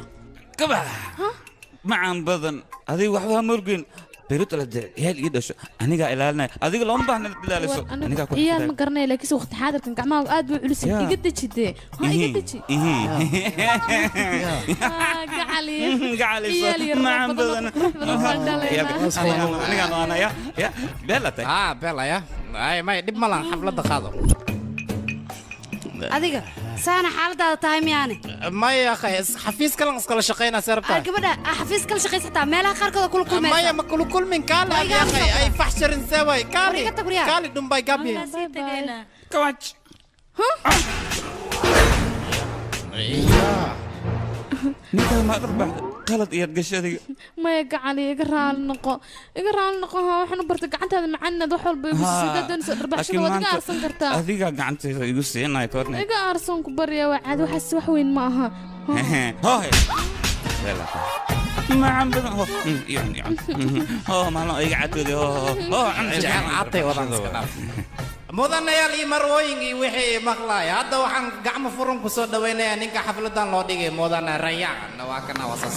كبا معن بدن هذه واحدة مرجين بيروت على هي اللي يدش أنا قاعد إلى هذه لون بحنا دلالسو أنا قاعد هي المقرنة لكن وقت حاضر كان كمان قاعد بيقولوا يقدر شيء هاي يقدر شيء قاعد معن بدن أنا يا بيلا تي بيلا يا أي ما يدب ملا حفلة دخاضر adiga saana xaaladaada tahay miyaane maya akhay xafiis kale iskala shaqeynaa sarabta gabadha xafiis kale shaqeysataa meelaha qaarkood kula kulmaysa maya ma kula kulmin kaale akhay ay faxsharin saway kaale dhumbay gabi kawaj ninka ma arbax qalad iyo gashadiga ما يقعد يقرأ النقو ها وحنا برت قعدت هذا معنا ذو حول بيسيدا دون ربع شنو ودقة أرسن كرتا هذيك قعدت يقصي هنا يتورني دقة أرسن كبرية وعد وحس وحوين معها هاي ما عم بدنا هو يعني ما لا يقعد ذي هو عطي وضع mudanayaal iyo marwooyinkii wixii maqlaay hadda waxaan gacmo furan ku soo dhaweynayaa ninka xafladan loo dhigay mudana rayaan waa kana wasas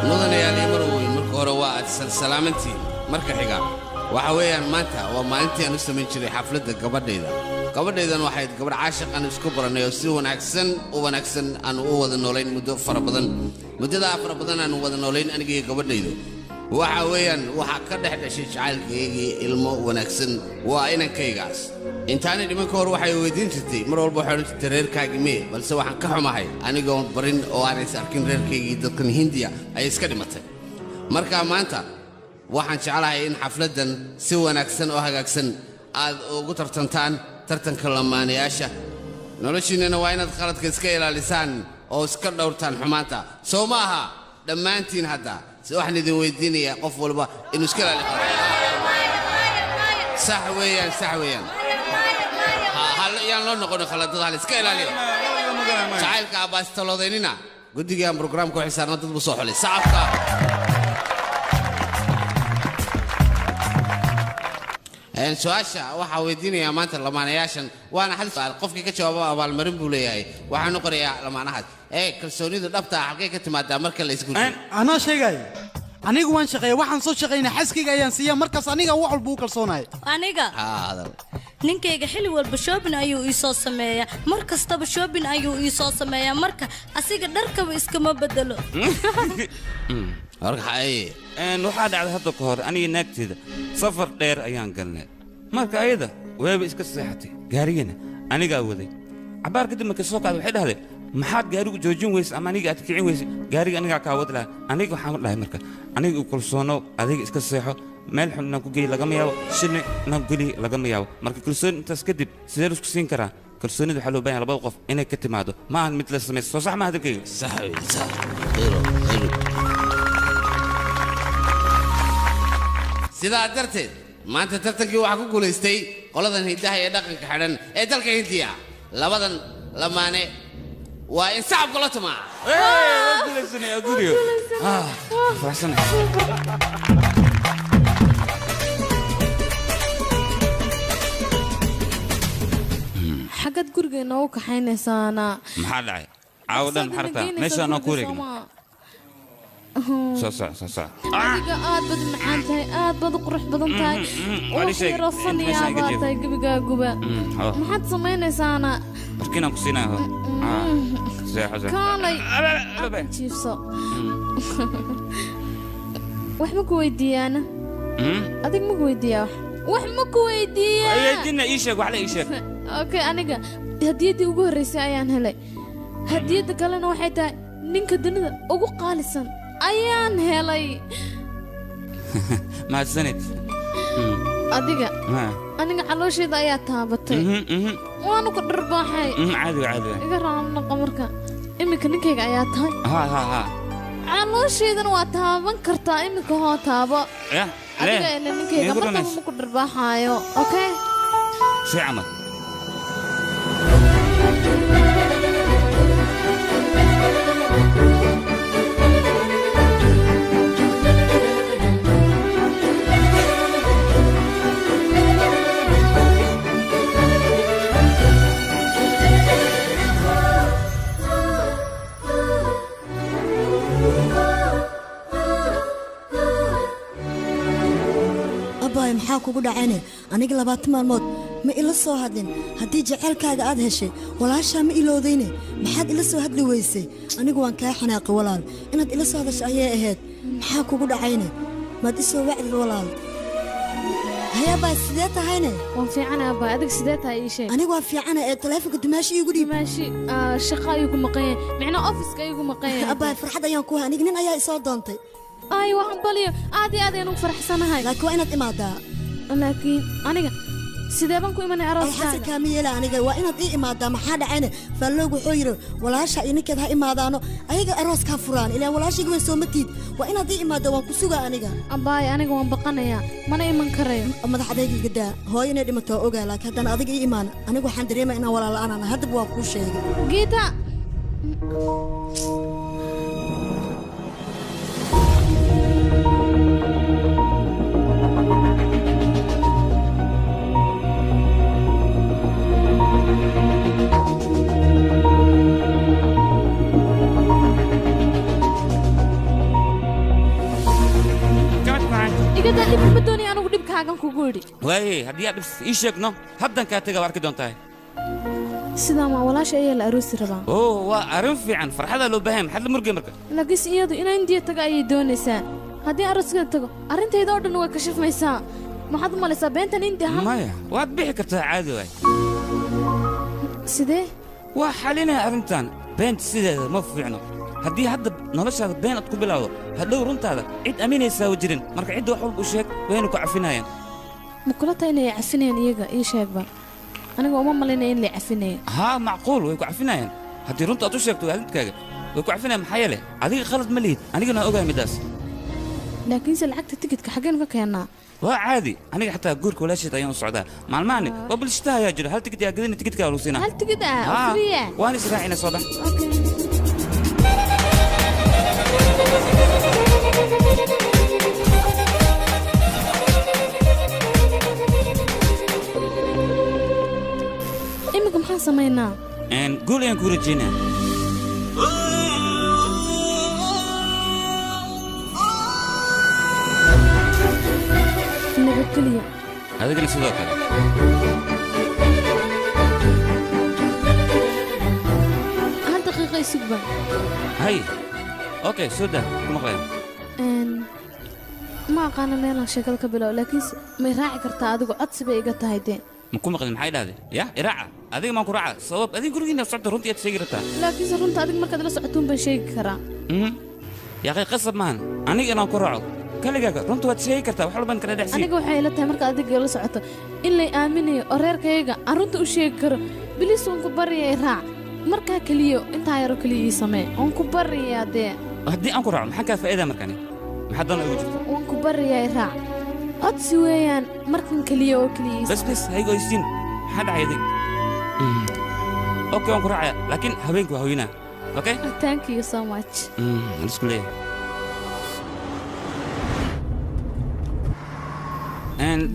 mudanayaal iyo marwooyin marka hore waa aad salaamantiin marka xiga waxa weeyaan maanta waa maalintii aan u samayn jiray xafladda gabadhaydan waxay gabadh caashiq aan isku baranay oo si wanaagsan aan u wada noolayn muddo fara badan muddadaa fara badan aan wada noolayn aniga iyo gabadhaydu waxa weeyaan waxa ka dhex dhashay jacaylkaygii ilmo wanaagsan waa inankaygaas intaanay dhiman ka hor waxay weydiin jirtay mar walba waxay odhan jirtay reerkaagii mee balse waxaan ka xumahay anigoon barin oo aanay is arkin reerkaygii dadkan hindiya ay iska dhimatay marka maanta waxaan jeclahay in xafladdan si wanaagsan oo hagaagsan aad ugu tartantaan tartanka lamaanayaasha noloshiinnana waa inaad qaladka iska ilaalisaan oo iska dhowrtaan xumaanta soo ma aha dhammaantiin hadda waxaan idin weydiinayaa qof walba inuu iska ilaali karo sax weeyaan yaan loo noqonin khaladada hal iska ilaaliyo jacaylka abbaastalodaynina guddigan brograamka waxay saarnaa dad buu soo xulay sacabka su-aasha waxaa weydiinayaa maanta lamaanayaashan waana hal su'aal qofkii ka jawaaba abaalmarin buu leeyahay waxaanu qorayaa lamaanahaas kalsoonidu dhabta ah halkay ka timaadaa marka la isguursayo anaa sheegay anigu waan shaqeeya waxaan soo shaqaynaa xaskayga ayaan siiya markaas aniga wax walba u kalsoonahay aniga ninkayga xilli walba shoobin ayuu ii soo sameeyaa mar kastaba shoobin ayuu ii soo sameeyaa marka asiga dharkaba iskama bedelo waxaa dhacday hadda ka hor aniga naagteeda safar dheer ayaan galnay marka ayada weeba iska seexatay gaarigana anigaa waday cabaar kadib markay soo kacday waxay dhahday maxaad gaarigu joojin weyse ama aniga aad kicin weyse gaariga anigaa kaa wadi lahaa aniga waxaan dhahay marka aniga u kalsoonow adiga iska seexo meel xun inaan ku geey lagama yaabo shilni inaan ku geliy lagama yaabo marka kalsooni intaas kadib sidee isku siin karaa kalsoonida waxaa loo baahan labada qof inay ka timaado ma ahan mid la samaysa soo sax ma hadalkayga sidaa darteed maanta tartankii waxaa ku guulaystay qoladan hiddaha ee dhaqanka xidhan ee dalka hindiya labadan lamaane waa in sacabka la tumaa xagad guriga inoogu kaxaynaysaana maxaa dhacay caawo dhan maxaa rabtaa meeshaan noo ku wareegna adiga aad bad macaan tahay aad bad u qurux badan tahay oo faniyaa baa tahay gebigaaguba maxaad samaynaysaana barkiinaan ku siinayo kaalay jiifso wax ma ku weydiiyaana adig ma ku weydiiyaa wax ma ku weydiiyaa okay aniga hadiyaddii ugu horreysay ayaan helay hadiyadda kalena waxay tahay ninka dunida ugu qaalisan ayaan helay mahadsanid adiga aniga caloosheeda ayaa taabatay waanu ku dharbaaxay iga raamnaqa marka iminka ninkayga ayaa tahay caloosheedana waa taaban kartaa iminka hoo taabo adiga ila ninkayga markaba ma ku dharbaaxaayo okay si camal maxaa kugu dhacayne aniga 20 maalmood ma ila soo hadlin haddii jaceylkaaga aad heshay walaashaa ma iloodayne maxaad ila soo hadli weysay anigu waan kaa xanaaqay walaal inaad ila soo hadasho ayay ahayd maxaa kugu dhacayne maad isoo wacdid walaal hayabaa sidee tahayne waan fiicana abaa adig sidee tahay ii sheeg anigu waan fiicana ee taleefanka dumaashi iigu dhiib dumaashi shaqa ayuu ku maqan yahay micnaa ofiska ayuu ku maqan yahay abaa farxad ayaan ku hay aniga nin ayaa isoo doontay ay waxaan baliyo aad iyo aad ayaan ugu faraxsanahay laakiin waa inaad imaadaa laakiin aniga sidee baan ku imanay arooskaaga xasilkaa ma yeela aniga waa inaad ii imaadaa maxaa dhacayne faalloog wuxuu yidhi walaasha iyo ninkeed ha imaadaano ayaga arooskaa furaan ilaa walaashayga way soo matiid waa inaad ii imaadaa waan ku sugaa aniga abaay aniga waan baqanayaa mana iman karayo madax adaygiga daa hooyo inay dhimato waa ogaa laakiin haddana adiga ii imaan anigu waxaan dareemaya inaan walaala-aanana haddaba waa kuu sheegay giita waaye haddii aad ii sheegno haddan kaa taga waa arki doontaa sidaa ma walaasha ayaa la aroosi rabaa waa arrin fiican farxadaa loo baahan maxaad la murgay marka laakiinse iyadu inaa indiya taga ayay doonaysaa haddii arooska tago arrintayda oo dhan way kashifmaysaa maxaad u malaysaa beentan intii ha maya waad bixi kartaa caadi waay sidee waa xalinaya arrintan beenta sideeda ma fiicno haddii hadda noloshaada been aad ku bilowdo hadhow runtaada cid aaminaysaa u jirin marka cidda wax walba u sheeg waynu ku cafinayaan ma kula tahay inay cafinayaan iyaga ii sheegba aniga uma malaynaya in lay cafinayo haa macquul way ku cafinayaan haddii runta aad u sheegto waalidkaaga way ku cafinayaan maxaa yeele adiga khalad ma lihid anigana ogahay middaas laakiinse lacagta tikidka xaggeen ka keennaa waa caadi aniga xataa guurka walaasheed ayaan u socdaa maalmahani waa bulshataha ayaa jiro hal tikid yaa gadina tikidkaa lagu siinaa hal tikid oo friya waan israacina soo bax imika maxaan samaynaa guul ayaan kuu rajaynaa nabadgelyo adigana sidoo kale hal daqiiqa isugba hay okay soo daa ku maqlayn ma aqaana meelaan sheekada ka bilow laakiinse may raaci kartaa adigu codsi bay iga tahay dee ma ku maqlin maxay dhahday ya iraaca adiga maan ku raaca sabab adiga gurigiina socda runtii aad sheegi rabtaa laakiinse runta adiga markaad la socotuun baan sheegi karaa yaaqay qasab maahan aniga inaan ku raaco kaligaaga runta waad sheegi kartaa wax walbaan kala dhexsii aniga waxay ila tahay markaad adiga la socoto in lay aaminayo oo reerkayga aan runta u sheegi karo bilis waan ku baryayaa raac markaa keliyo intaa yaroo keliya ii samee waan ku baryayaa dee haddii aan ku raaco maxaa kaa faa'iidaa markani maxaa doona ugu jirta waan ku baryayaa raac codsi weeyaan markan keliya oo keliya ii bas bas haygo isiin maxaa dhacay adig okay waan ku raacaya laakiin habeenku waa hooyinaa okay thank you so much isku leeyahay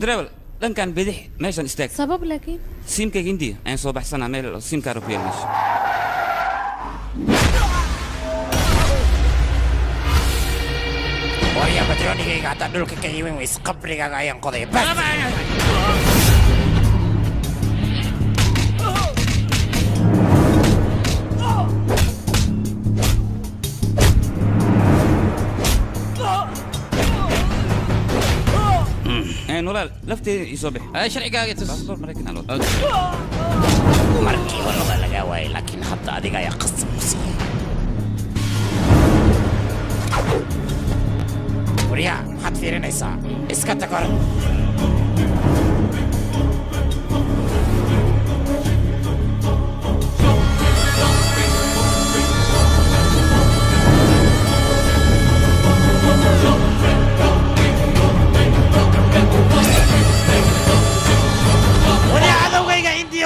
darawal dhankan bidix meeshan istaag sabab laakiin siimkayga indiya ayaan soo baxsanaa meel siimkaara ku yaal meesha warya batroonigayga haddaa dhulka ka iibin weys qabrigaaga ayaan qoday nolaal lafteeda ii soo bix sharcigaaga tus markii horeba lagaa waayay laakiin hadda adiga ayaa qasab ku siiyey waryaa maxaad fiirinaysaa iska tag hor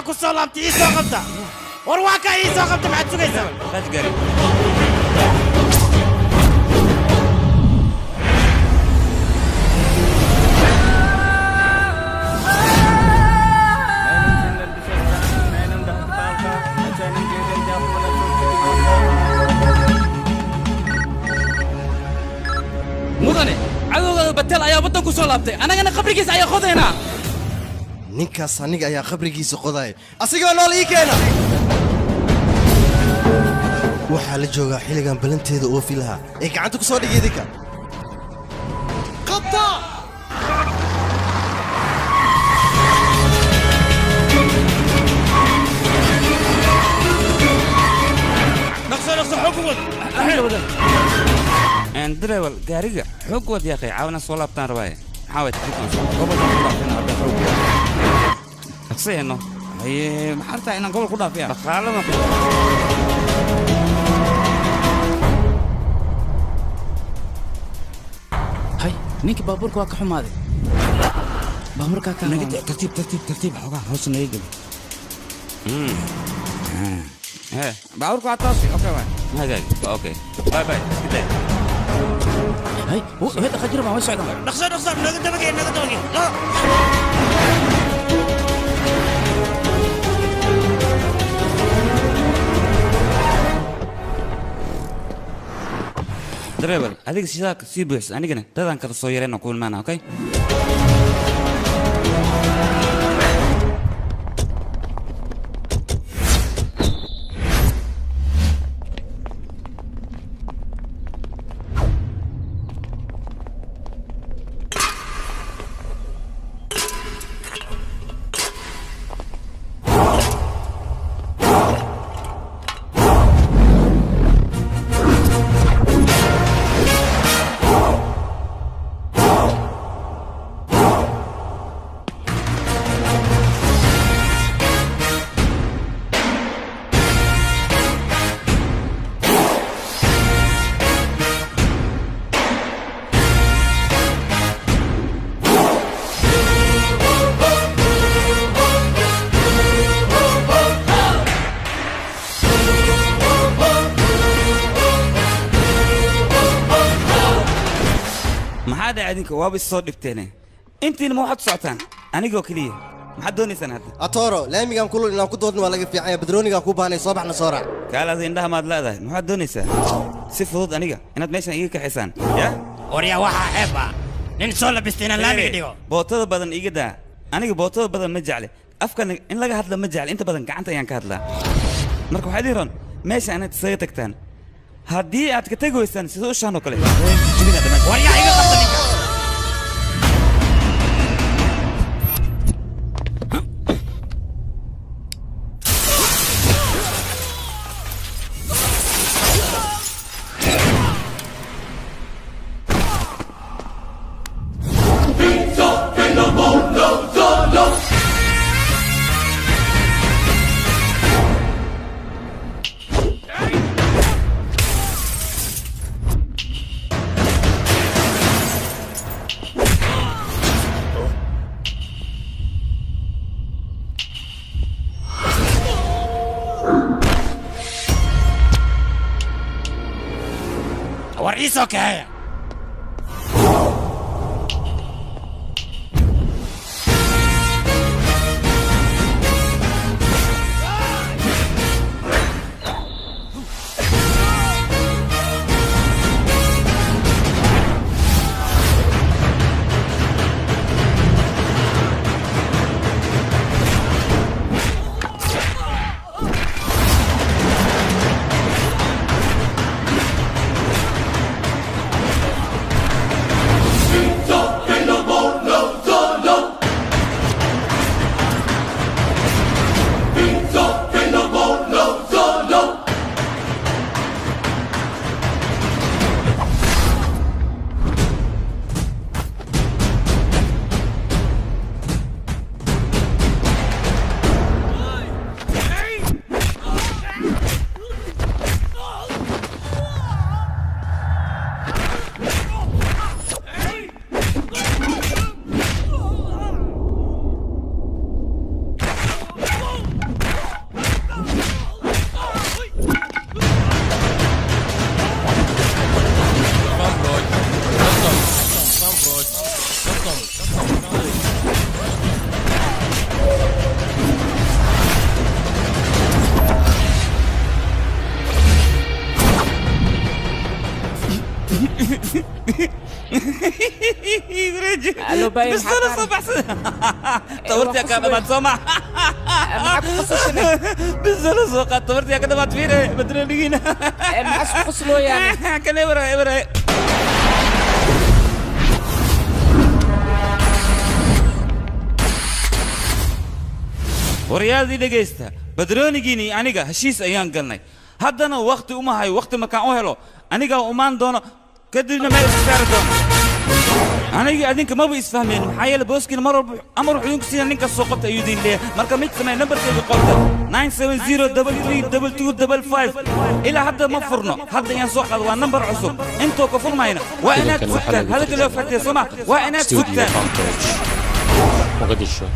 kusoo laabtay ii soo qabta war waa ka ii soo qabta maxaad sugaysaa mudane cadowgada batel ayaa waddan ku soo laabtay annagana qabrigiisa ayaa qodaynaa ninkaas aniga ayaa qabrigiisa qodaaya asigoo nool ii keena waxaa la joogaa xilligan balanteeda oofi lahaa ee gacanta ku soo dhigay idinka qabta dhaqso xoog wad darawal gaariga xoog wad yaaqay caawina soo laabtaan rabaaye maxaa waay gobolka ku dhaafina hadda xoog dhaqsayno haye maxaa rabtaa inaan gobol ku dhaafiya dhaqaalada hay ninkii baabuurka waa ka xumaaday baabuurkaa ka tartiib xoogaa hoos naga geli baabuurka waa toos okay waay hagaag okay bye bye iska day hay dhaqa jira baan way socdaan dhaqso naga dabagee dareebal adiga sidaa sii buuxis anigana dadaan kala soo yareen ku ilmaana okay maxaa dhacay idinka waaba is soo dhibteene intiina ma waxaad u socotaan anigoo keliya maxaad doonaysaan hadda atoro laamigaan kulul inaan ku doodno waa laga fiican yahay badroonigaan ku baahnay soo baxna soo raac kaalaada indhaha maad leedahay maxaad doonaysaa si fudud aniga inaad meeshan iga kaxaysaan ya waryaa waxaa ceeb ah nin soo labistay inaan laamiga dhigo bootada badan iga daa aniga bootada badan ma jecle afkan in laga hadla ma jecle inta badan gacanta ayaan ka hadlaa marka waxaad ii ron meesha inaad isaga tagtaan haddii aad ka tegi weysaan sida ushaan oo kale waryaa iga qabta ninka warciisoo kaaya الو باين بس انا صبح طورت يا كلمات سمع معك قصصنا بس انا سوق طورت يا كلمات فينا بدرينا معك قصلو يعني كان ابره ورياضي dhageysta badroonigiini aniga heshiis ayaan galnay haddana waqti uma hay waqti ma kaan u helo aniga umaan doono kadibna ma isfaari doono aniga adinka ma isfahmeen maxaa yeelay booskiina mar walba amar wuxuu idinku siiyay ninka soo qabta ayuu idin leeyahay marka mid samee nambarkeeda qolta 970332255 ilaa hadda ma furno hadda ayaan soo qaado waa nambar cusub intoo ka furmayna waa inaad furtaan hadalka loo fahmay soma waa inaad furtaan mogadisho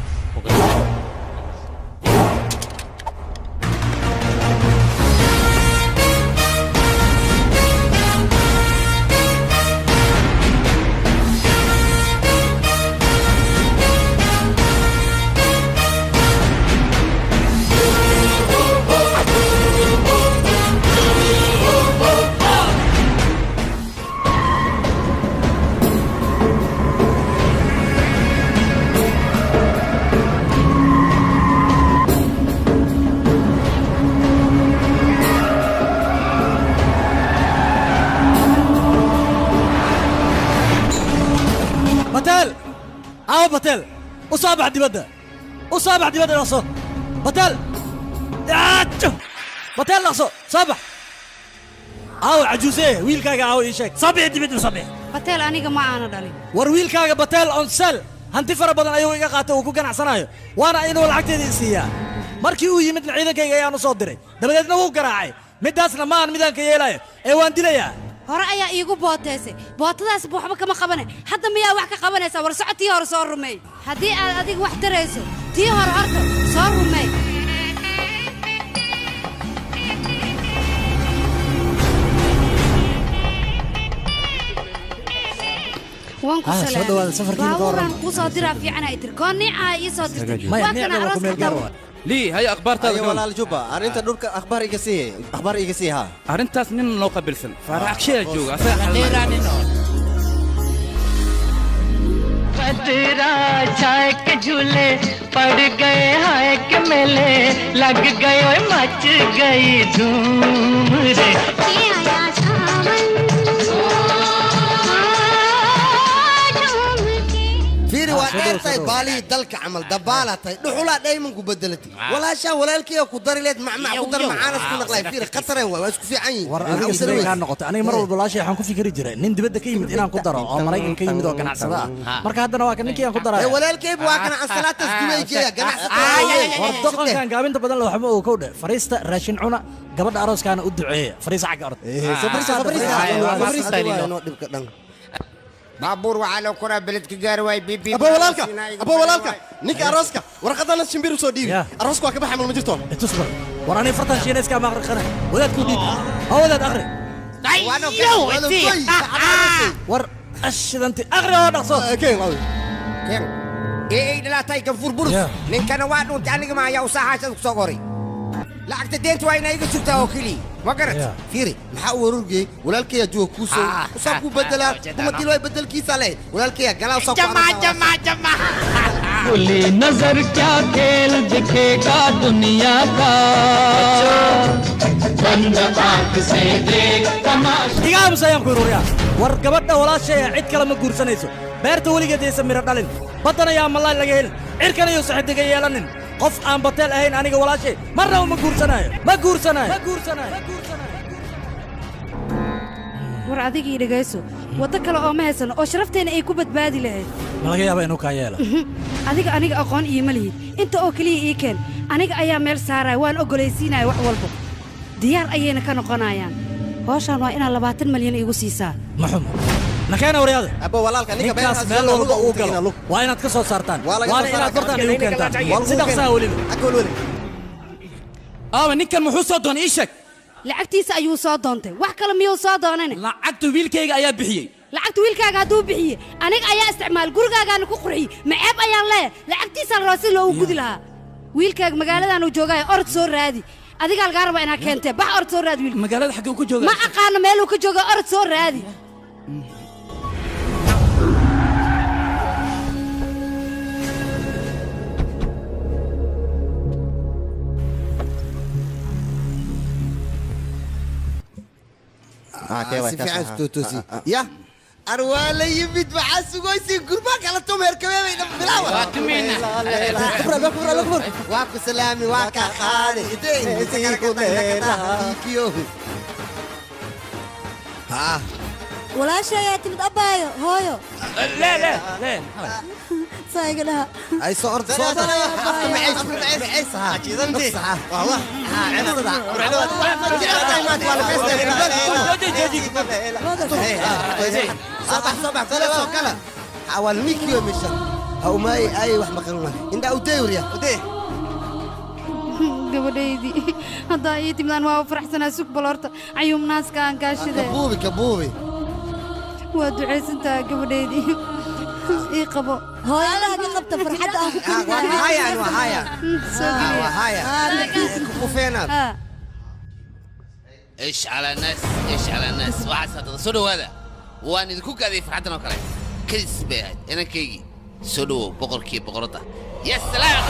باتيل وصابع دبده وصابع دبده لصو باتيل باتيل لصو صابع عجوزيه ويلكاغا يشك صابع دبده صابع باتيل انيغا ما انا دالي war wiilkaaga batel on sel hanti fara badan ayuu iga qaatay oo ku ganacsanayo waana inuu lacagteedii siiyaa markii uu yimid ciidankayga ayaan u soo diray dabadeedna wuu garaacay midaasna maan midaan ka yeelayo ee waan dilayaa hore ayaa iigu booteysay bootadaas waxba kama qabane hadda miyaa wax ka qabanaysaa war socotii hore soo rumeey haddii aad adiga wax darayso tii hore horta soo rumeey waan ku soo dhawaada safarkiina ka baabuuraan kuu soo diraa fiican ay tir koonnica ii soo dirtay waa kana aroos lii haya akhbaartaada ayo walaal juba arrinta dhulka akhbaar iga sii ha arrintaas nin loo qabilsan faarax aksheya jooga asaga पतरा छाए के झूले पड़ गए हाय के मेले लग गए ओए मच गई धूम रे fiiri waa dheertahay baalihii dalka camal dabaalatay dhuxulaa dhaymanku bedelatay walaashaa walaalkii ku dari leed macmac ku dar macaanas ku naqlay fiiri khatareen waa isku fiican yihiin war adiga sidee kaa noqotay aniga mar walba walaashay waxaan ku fikiri jiray nin dibadda ka yimid inaan ku daro oo maraykan ka yimid oo ganacsada ah marka haddana waa kan ninkii aan ku daray walaalkayba waa kana ansalaataas dumaygeeya ganacsada war doqonkan gaabinta badan waxba uu ka udhe fariista raashin cuna gabadha arooskaana u duceeya fariisa xagga orod baabuur waxaa loo koraa beledka gaari waay bibi abo walaalka ninka arooska warqadana shimbir soo dhiibi arooska waa ka baxay ma jirto tusba war ani fartan shiinayska ma aqri qara wadaad ku dhiib ha wadaad aqri war ashidanti aqri oo dhaqso keen ee dhilaatay kan furburus ninkana waa dhuntay aniga ma ayaa u saaxaashad ku soo qoray lacagta deenta waa inay iga sugtaa oo keliya ma garat fiiri maxaa u warurgey walaalkaya jooga kuu soo ku bedelaa kuma dilo ay bedelkiisa leh walaalkaya galaa soo jama खुली नजर क्या खेल दिखेगा दुनिया का बंद आंख से देख तमाशा iga musayam ku ruuriya war gabadha walaashay cid kale ma guursanayso beerta waligeed aysan miro dhalin badana yaa malay laga helin cirkan iyo saxidiga yeelanin qof aan batel ahayn aniga walaashay marna ma guursanayo war adigii dhagayso waddo kale oo ma haysan oo sharafteena ay ku badbaadi lahayd ma laga yaabaa inuu kaa yeelo aniga aqoon iima lihid inta oo keliya ii keen aniga ayaa meel saaraya waan ogolaysiinaya wax walba diyaar ayayna ka noqonayaan hawshaan waa inaad 20 malyan iigu siisaa maxumo nakeena waryaada abo walaalka ninkaas meel walba uu galo waa inaad ka soo saartaan waana inaad bartaan igu keentaan si dhaqsaa weliba ninkan muxuu soo doonay ii sheeg lacagtiisa ayuu soo doontay wax kale miyuu soo doonane lacagta wiilkayga ayaa bixiyey lacagta wiilkaaga hadduu bixiye aniga ayaa isticmaal gurigaagaana ku qurxiyey maceeb ayaan leeyahay lacagtiisaan rabaa si loogu gudi lahaa wiilkaaga magaaladaanu joogaayo orod soo raadi adigaa lagaa raba inaad keentee bax orod soo raadi wiilka magaalada xaggee uu ka joogaa ma aqaano meeluu ka jooga orod soo raadi si fiican tuutuusi ya arwaala yimid maxaa sugaysiin gurba kala tumeerkabeebay bilaawa waa ku salaami waa ka qaadi walaashay ayaa timid abbaayo hooyo lee saayiga dhaha ay soo orda soo awal mikiyo mishan au may ay wax maqan inda u deewriya gabadhaydii haddaa ii timidaan waa faraxsanaa sug balorta cayuum naaska aan kaashide kabuubi waa ducaysantaa gabadhaydii ii qabo hooyada haddii qabta farxadda aan ku kufeenaad ايش على الناس وعسى صدوا هذا وانا اذا كوك هذه فرحتنا وكلاي كيس بيها انا كيجي صدوا بقر كي بقرطه يا سلام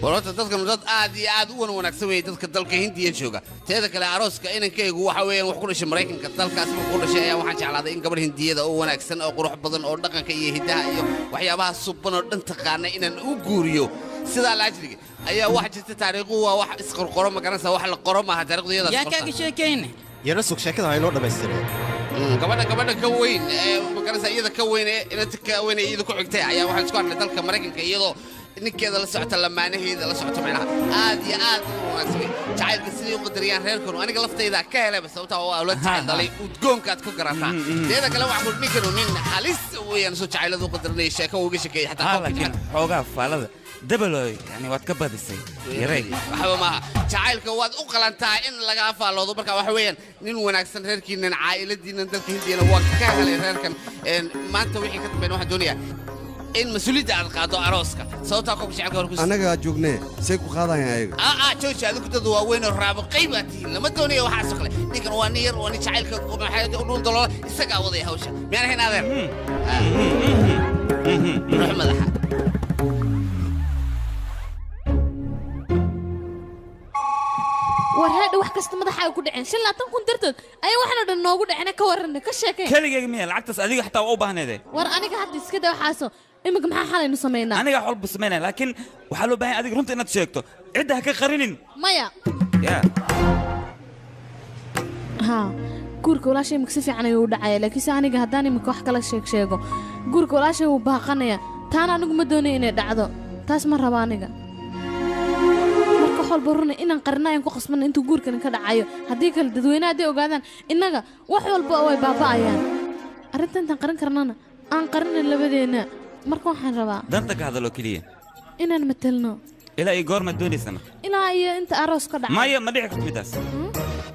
ورطة تذكر مجد عاد ونكسر وين تذكر دلك هندي ينشوجا تذكر العروس كأن كي جوا حوين وحكون شيء مريكن كتلك اسمه كل شيء وحنا على هذا إن قبل هندي هذا أو ونكسر أو روح بدن أو دقن كي يهدها وحيا بها الصبنا انتقالنا إن نوجوريو سيدا العجلي أيه واحد تاريخه وواحد اسقر قرم مكان سوا واحد القرم ما هتاريخ ذي هذا يا كاك شيء كين يرسوك شكل هاي نور دمستري gabadha ka weyn magarasa iyada ka weyn inta ka weyn iyada ku xigtay ayaa waxaan isku arnay dalka Mareykanka iyadoo ninkeeda la socota lamaanaheeda la socota meelaha aad iyo aad u wanaagsan jacaylka sidii u qadariyaan reerkoodu aniga laftayda ka helay sababta oo awlaad jacayl dalay udgoonkaad ku garataa teeda kale waxa ku nin halis weeyaan soo jacayladu qadarinay sheeko uga sheekay xataa xoogaa faalada dabaloy yani waad ka badisay yaray waxba maaha jacaylka waad u qalantaa in lagaa faalloodo marka waxa weeyaan nin wanaagsan reerkiinan caa'iladiinan dalka hindiyana waa ka helay reerkan maanta wixii ka dambeyn waxaan doonayaa in mas-uuliyadda aad qaado arooska sababtaa qofka shacabka hore ku annagaa joognee say ku qaadayaan ayaga jooji adigu dad waaweyn oo raabo qayb aad tihiin lama doonayo waxaasoo kale ninkan waa nin yar waa nin jacaylka maxay u dhuun daloola isagaa wadaya hawsha miyaan ahayn adeer ruux madaxa war haadha wax kasta madaxaaga ku dhaceen 5 kun dartood ayaa waxaan dhan noogu dhaceen ka waran ka sheekay kaligayga miya lacagtaas adiga xataa waa u baahneede war aniga hadda iska daa waxaaso imika maxaa xalaynu sameynaa aniga xolba sameynaa laakiin waxaa loo baahan adiga runta inaad sheegto cidda ha ka qarinin maya yaa ha guurka walaashay imika si fiican ayuu u dhacaya laakiin aniga haddaan imika wax kala sheego guurka walaashay wuu baaqanaya taana anigu ma doonayo inay dhacdo taas ma raba aniga walba runa inaan qarnaayn ku qasbana intuu guurkan ka dhacayo haddii kale dadweynaha hadday ogaadaan innaga wax walba way baaba'ayaan arrintan intaan qaran karnana aan qarinin labadeena marka waxaan rabaa danta ka hadalo keliya inaan matalno ilaa iyo goorma doonaysa marka ilaa iyo inta aroos ka dhacay maya ma dhici karto midaas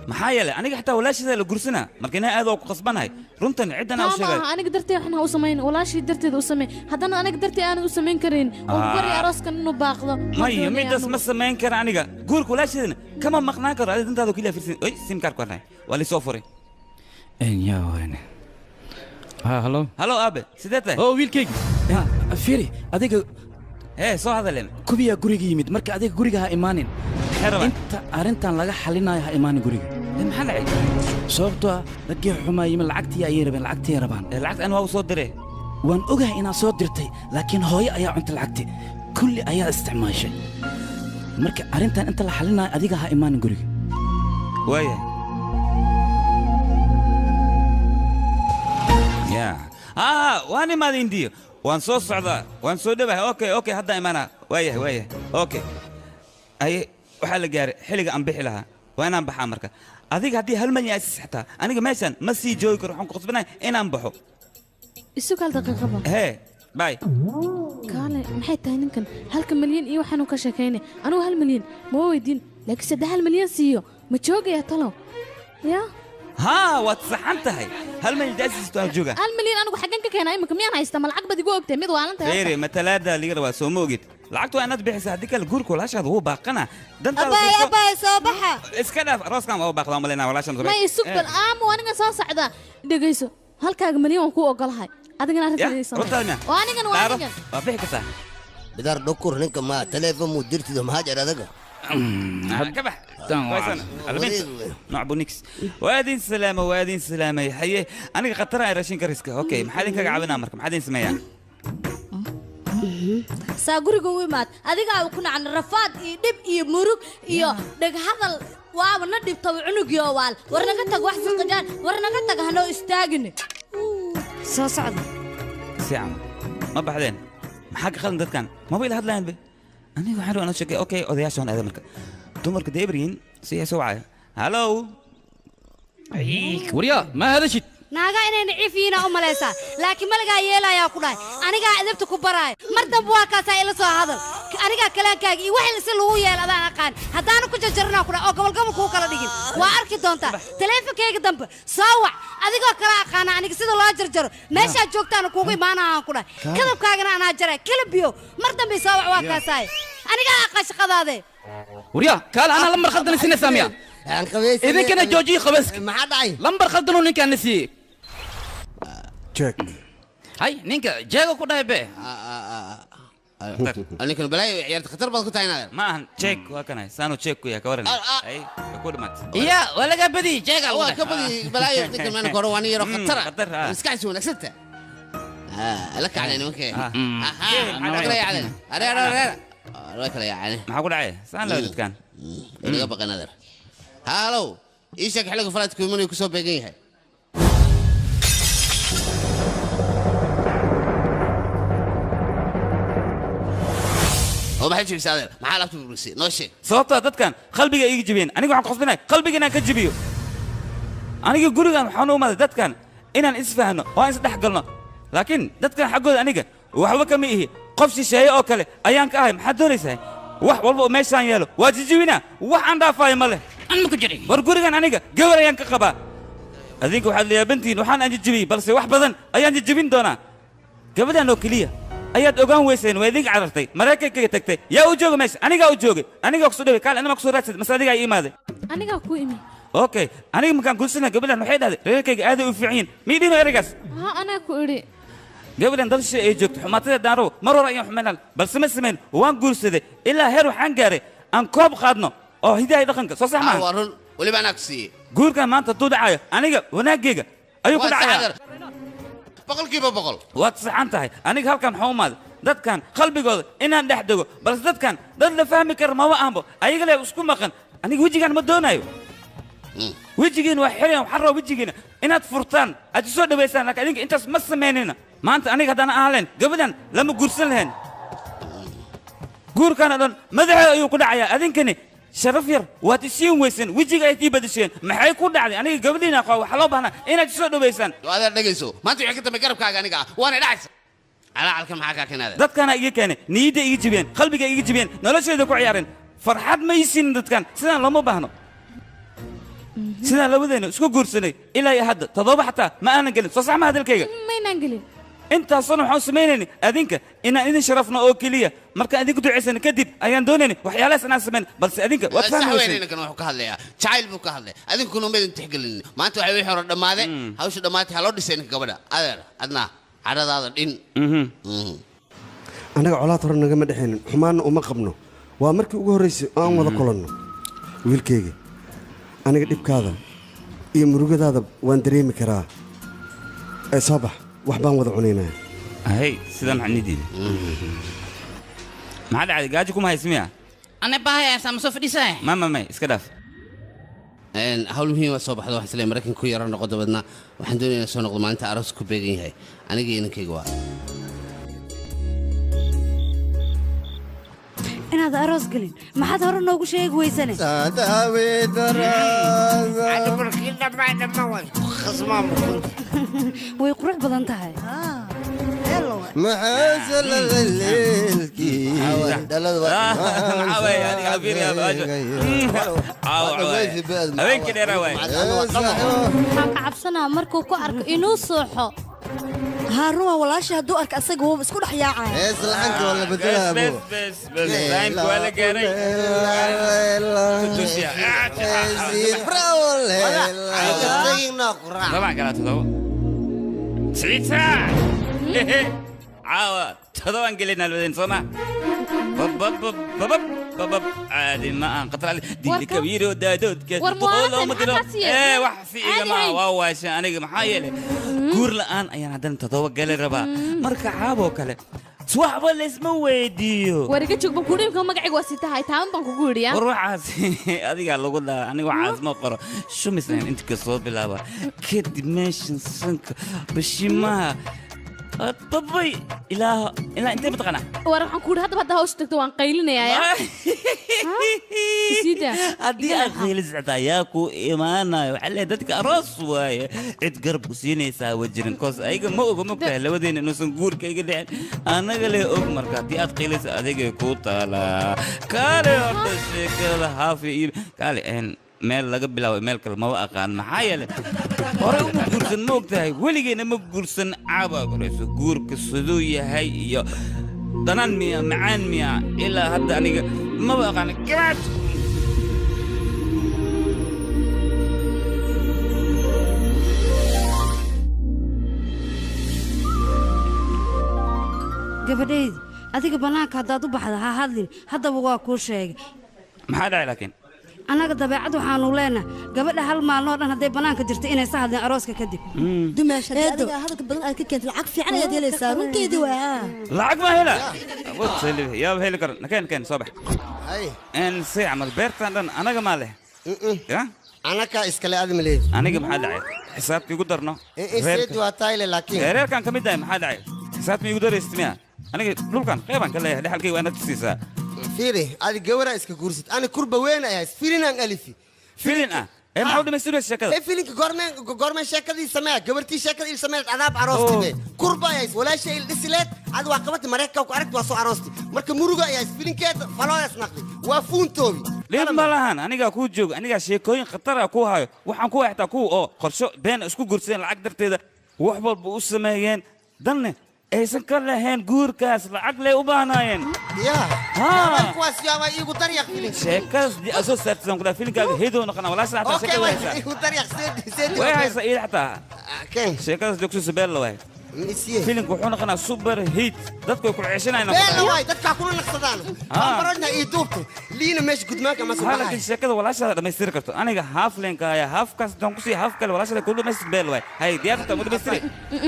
maxaa yeelay aniga xataa walaashida la guursanaa marka inaa aad oo ku qasbanahay runtan ciddan aan sheegay aniga darteed waxaan u sameyn walaashii darteed u sameey haddana aniga darteed aan u sameyn karin oo bari arooskan inuu baaqdo maya midaas ma sameyn kara aniga guurka walaashidana kama maqnaan karo adiga dantaada keliya fiirsan oy simkaar ku arnay waa lisoo furay yaa weyne halo halo aabe sidee tahay oo wiilkaygi fiiri adiga soo hadalen kubiyaa guriga yimid marka adiga guriga ha imaanin inta arrintan laga xalinayo ha imaanin guriga maxaa dhacay sababtoo ah raggii xumaa yimid lacagtii ayay rabeen lacagtii rabaan lacagta aan waa u soo diree waan ogahay inaad soo dirtay laakiin hooyo ayaa cuntay lacagtii kulli ayaa isticmaashay marka arrintan inta la xalinayo adiga ha imaanin guriga waaya waan imaada indiyo waan soo socdaa waan soo dhowahay okay hadda imaana waayahay okay aye waxaa la gaaray xilliga aan bixi lahaa waa inaan baxaa marka adiga haddii hal malyan asis xataa aniga meeshaan ma sii joogi karo waxaan ku qasbanahay inaan baxo isu kaal daqiiqaba bay kaale maxay tahay ninkan 1 malyan iyo waxaanu ka sheekaynay anigu 1 malyan ma weydiin laakiin 3 malyan siiyo ma joogaya talo yaa waad saxan tahay 1 malyan asis taa jooga 1 malyan anigu xaggan ka keenay imika miyaan haysta ma lacag bad igu ogtay mid waalan tahay reeri matalaada liga rabaa soo ma ogid lacagtu inaad bixiso haddii kale guurka walaashaada wuu baaqana abay soo baxa iska dhaaf arooskan waa u baaqdaa malina walaashan ma isug bal aamu aniga soo socda dhageyso halkaaga malyan waan ku ogolahay adigana arrintaadii sameey waa anigan waa bixi kartaa bidaar dhukur ninka ma teleefon mu dirtido maxaa jira adaga كبح نعبو نيكس وادين سلامة حيه أنا قطرة راشين كريسكا أوكي محادين كعبنا مركب محادين سميا ساقوريكو ويمات أديك أكون عن رفاد يدب يمرق يا دك هذا واو ندب طبعنك يا وال ورنا قتك واحد سقجان ورنا قتك هنو استاجن صعد ساعة ما بعدين محاك خلنا ده كان ما بيل هذا لين به أنا وحلو أنا شكي أوكي أضيع شون هذا مركب تمرك ديبرين سيا سوعة هالو أيك وريا ما هذا شيء naaga inay niciifiina u malaysaa laakiin malagaa yeelayaa ku dhahay anigaa idabta ku baraay mar dambe waa kaasaa ila soo hadal anigaa kalaankaaga iyo wixii si lagu yeel adaan aqaan haddaanu ku jarjarnaa ku dhahay oo gobolgobol kuu kala dhigin waa arki doontaa taleefonkayga dambe soo wac adigoo kala aqaana aniga sida loo jarjaro meeshaad joogtaana kuugu imaanahaan ku dhahay kadabkaagana anaa jaray kalabiyo mar dambe soo wac waa kaasaay anigaa aqaan shaqadaade وريا قال انا لمبر خلدنا نسينا سامية اذا كان جوجي خبزك ما حد عاي لمبر خلدنا نكا نسي جاك هاي نينكا جاكو كودا يبي أنا كن بلاي عيارة خطر بس كنت هنا ما تشيك وكنا سانو تشيك ويا كورن أي كود مات يا ولا كبدي جاك هو كبدي بلاي نكن ما نكرواني يروح خطر مسكين شو نكسته لك علينا اوكي أنا علينا أنا رأيك يا علي ما حقول عليه سان لو كان اللي بقى نذر هالو إيشك حلقة فلات كوموني يكسب بيجيها هو ما حد يساعد ما حلقت بروسي نوشي صوتها تتكن قلبي يجي جبين أنا قاعد قصدنا قلبي أنا كجبيو أنا يقول لك حنو ما تتكن إن إسفهنا وين صدق قلنا لكن تتكن حقول أنا وحبك ميه qof shisheeye oo kale ayaan ka ahay maxaad doonaysaa wax walba oo meeshaan yeelo waa jijibinaa wax aan dhaafaayo ma leh an ma ku jirin war gurigan aniga gabar ayaan ka qabaa adinka waxaad liyaabantihiin waxaan aan jijibiyey balse wax badan ayaan jijibin doonaa gabadhan oo keliya ayaad ogaan weyseen waa idinka carartay maraykankaga tagtay yaa u jooga meesha anigaa u joogay anigaa kusoo dhaway kaal anima kusoo raadsad mase adigaa ii imaaday anigaa ku imi okay aniga markaan guursanaa gabadhan waxay dhahday reerkayga aaday u fiican yihiin miidhino ereygaas ها أنا كوري gabadhan dal shay ay joogto xumaatada daaro mar hore ayaan xumaynaa balse ma samayn waan guursaday ilaa heer waxaan gaaray aan koob qaadno oo hidahay dhaqanka soo sax maaha waa run weliba anaa ku siiyey guurkan maanta hadduu dhacayo aniga wanaagayga ayuu ku dhacayaa boqolkiiba boqol waad saxan tahay aniga halkan waxaa u maaday dadkan qalbigooda inaan dhex dego balse dadkan dad la fahmi kara maba aanbo ayaga le isku maqan aniga wejigaan ma doonayo wejigiina waa xirayan waxaan rabaa wejigiina inaad furtaan aad isoo dhawaysaan laakiin adinka intaas ma samaynayna maanta aniga haddaan aan lahayn gabadhan lama guursan lahayn guurkana dhan madaxeeda ayuu ku dhacayaa adinkani sharaf yar waad isiin weyseen wejiga ay tii badisheen maxay ku dhacday aniga gabadhiina aqaa waxaa loo baahnaa inaad isoo dhawaysaan adeer dhegayso maanta wixii ka dambe garabkaaga aniga ah waana dhacaysa calacalka maxaa kaa keenaada dadkana iga keenay niyadda iga jibiyeen qalbiga iga jibiyeen nolosheeda ku ciyaareen farxad ma isiin dadkan sidaan looma baahno sidaan labadeena isku guursanay ilaa iyo hadda toddoba xataa ma aanan gelin soo sax ma hadalkayga ما ينقلين intaasoo waxaan samaynayni adinka inaan idin sharafno oo keliya markaan idinku ducaysana kadib ayaan doonayni waxyaalahaas inaan samayn balse adinka waad fahmi weyseen saxweynayna wuxuu ka hadlayaa jacayl buu ka hadlay adinkuna ma idin tixgelin maanta waxay wixii hore dhammaadeen hawsha dhammaatay ha loo dhisay ninka gabadha adeer adnaa cadhadaada dhin annaga colaad hore nagama dhexaynin xumaanna uma qabno waa markii ugu horraysay aan wada kulanno wiilkayga aniga dhibkaada iyo murugadaada waan dareemi karaa ee soo bax wax baan wada cunaynaa hay sidaa maxaa nidiin maxaa dhacday gaajo kuma haysmiya ana baahaya sama soo fadhiisay ma iska dhaaf hawl muhiim waa soo baxda waxaan isleeyahay maraykanka ku yara noqo dabadna waxaan doonayaa inaan soo noqdo maalinta aroos ku beegan yahay aniga iyo inankayga waa inaad aroos gelin maxaad hore noogu sheegi weysane way qurux badan tahay habeenkii dheeraa waay waxaan ka cabsanaa markuu ku arko inuu sooxo هارون والله هدو أرك أسق هو بس كل حياة إيش لعنك ولا بدلها أبو بس رايمك ولا قاري طبعا قالت له سعيد ساعة عاوة تضوان قلنا الودين صنع بب عادي ما انقطع دي كبير ودادود ايه وحسي يا جماعه واو عشان انا محايله guur la'aan ayaan haddana toddoba gali rabaa marka caaboo kale waxba laysma weydiiyo wariga joog baan kuudhiibka magacayga waa sitahay taan baan kugu yidhi war waxaas adigaa lagu dhaa aniga waxaas ma qoro shumisnayn inta ka soo bilaaba kadib meeshan sanka bashimaha babay ilaa intee mataqaanaa war waxaan ku yidhi haddaba hadda hawsha tagto waan qaylinayaa haddii aad qaylisactaa yaa ku imaanayo waxaa leeyahay dadka aroos waaye cid garab ku siinaysaa wajirin koos ayaga ma oga mogtahay labadeena inuusan guurkayga dhicin annaga lee og marka haddii aad qaylaysa adigay ku taalaa kaale horta sheekada haafi iyo kaale meel laga bilaabo meel kale maba aqaan maxaa yeelay hore uma guursan ma ogtahay weligeena ma guursan caabaa korayso guurka siduu yahay iyo danaan miya macaan miya ilaa hadda aniga maba aqaan gabaad gabadhaydi adiga bannaanka haddaad u baxda ha hadlin haddaba waa kuu sheegay maxaa dhacay laakiin annaga dabeecad waxaanu leenahay gabadha hal maalnoo dhan hadday bannaanka jirto inay sa hadleen arooska kadib dumaasha adiga hadalka badan aad ka keentay lacag fiican ayaad helaysaa runteedii waa lacag ma hela yaaba heli karo nakeen soo bax si camal beertan dhan anaga maa leh anaka iskale aad maleed aniga maxaa dhacay xisaabta igu darno seed waa tayle laakiin reerkan ka mid ah maxaa dhacay xisaabta igu daraysid miya aniga dhulkan qeybaan ka leeyahay dhaxalkayga waa inaad siisaa fiiri adi gawara iska guursid ani kurba weyn ayahay filinaan alifi filin ah maxaa u dhamaystiraysa sheekada filinka goormeen sheekadii samee gabartii sheekada il sameed adaab aroostibe kurbayays walaasha il dhisileed ad waa qabati mareykanka ku aragti waa soo aroosti marka muruga ayaa filinkeeda faloodas naqdi waa fuuntoobi dhib ma lahan anigaa kuu jooga anigaa sheekooyin khatar ah kuu hayo waxaan ku xigtaa kuwa oo qorsho been isku guursadeen lacag darteeda wax walba u sameeyeen danne aysan ka lahayn guurkaas lacag lay u baahnaayeen kuwaas yaaba iigu daryaq filin sheekadas asoo saartisan kudaa filinkaaga heedoo noqona walaasha xataa sheekada haysaa iigu daryaq seedi way haysaa iyada xataa sheekadas joogsusa beella waay فيلم كوحنا قنا سوبر هيت دتكو كل عشرين أنا لا واي دتكو كلنا نقصدانه مرجنا يدوبته لينا مش قد ماك ما سمعها لكن شكله ولا شيء لما يصير كرتو أنا هاف لينك يا هاف كاس دونكسي هاف كل ولا شيء كله مش بيل واي هاي دي أنت مود بيصير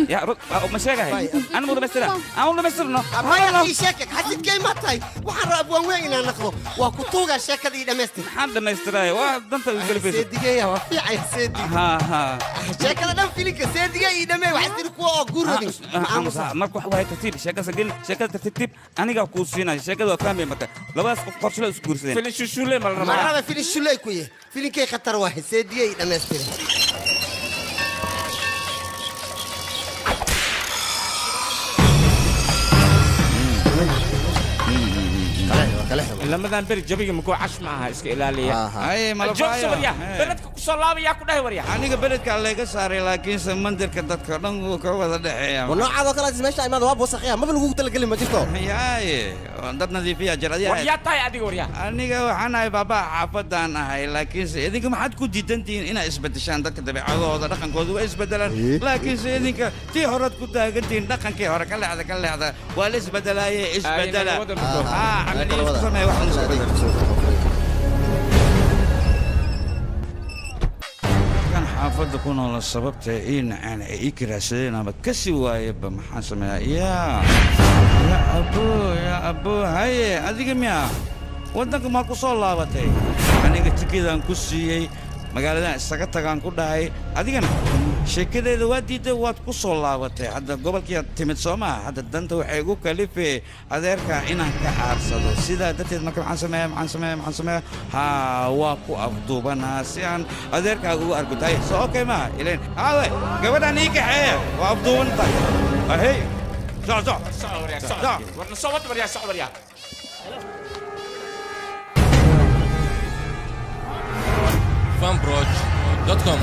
يا رد مش هاي أنا مود بيصير أنا مود بيصير نو ما في شكك حسيت كي ما تاي وحرب وين أنا نخلو وكتوجا شكل دي دمستي حد ما يستري وأنت يقول في سيدي يا وفي عين سيدي ها شكل ده فيلك سيدي يدمي وحسيت كوا جورة marka wax way tartiib sheekada sagil sheekada tartiib aniga ku siinay sheekada waa fahmay marka labadaas qof qorshe la isku guursadeen filin shushule maraba filin shulay ku yahay filinkay khatar waa seediyay dhameystiray لما ذا نبرد جبيك مكو عش معها اسك إلالية أي ما الجوك سوريا بلدك كسلام يا كده وريا أنا قبلت على لك صاري لكن سمندر كدت كرنج وكذا دحيا والنوع هذا كلا تسمعش أي ما ذواب وسخيا ما بنقول تلقي ما جبته ياي عندنا ذي فيها جرادية وريا تاي أدي وريا أنا أنا بابا حافظ أنا هاي لكن سيدك ما حد كود جدنتين أنا إثبت شان ده كده بعض هذا رقم كود وإثبتلا لكن سيدك تي هرت كود جدين رقم كي هرك كلا هذا والإثبت بدلا إثبتلا عملية سمع واحد كان حافظ كون على السبب تاين أنا إكراسين أنا بكسي وايب محاسمة يا أبو هاي أديك ميا ودنك ما كسول لابتي أنا قلت كذا نكسي magaalada isaga tagaan ku dhahay adigana sheekadeeda waa diiday waad ku soo laabatay hadda gobolkii timid Soomaa hadda danta waxay ugu kalifay adeerka inaan ka aarsado sida dadteed marka maxaan sameeyaa ha waa ku afduubanaa si aan adeerka ugu argutay soo okay ma ileen haawe gabadhan ii kaxeeya waa afduubantay ahey warna soo wad waryaa fanbroj.com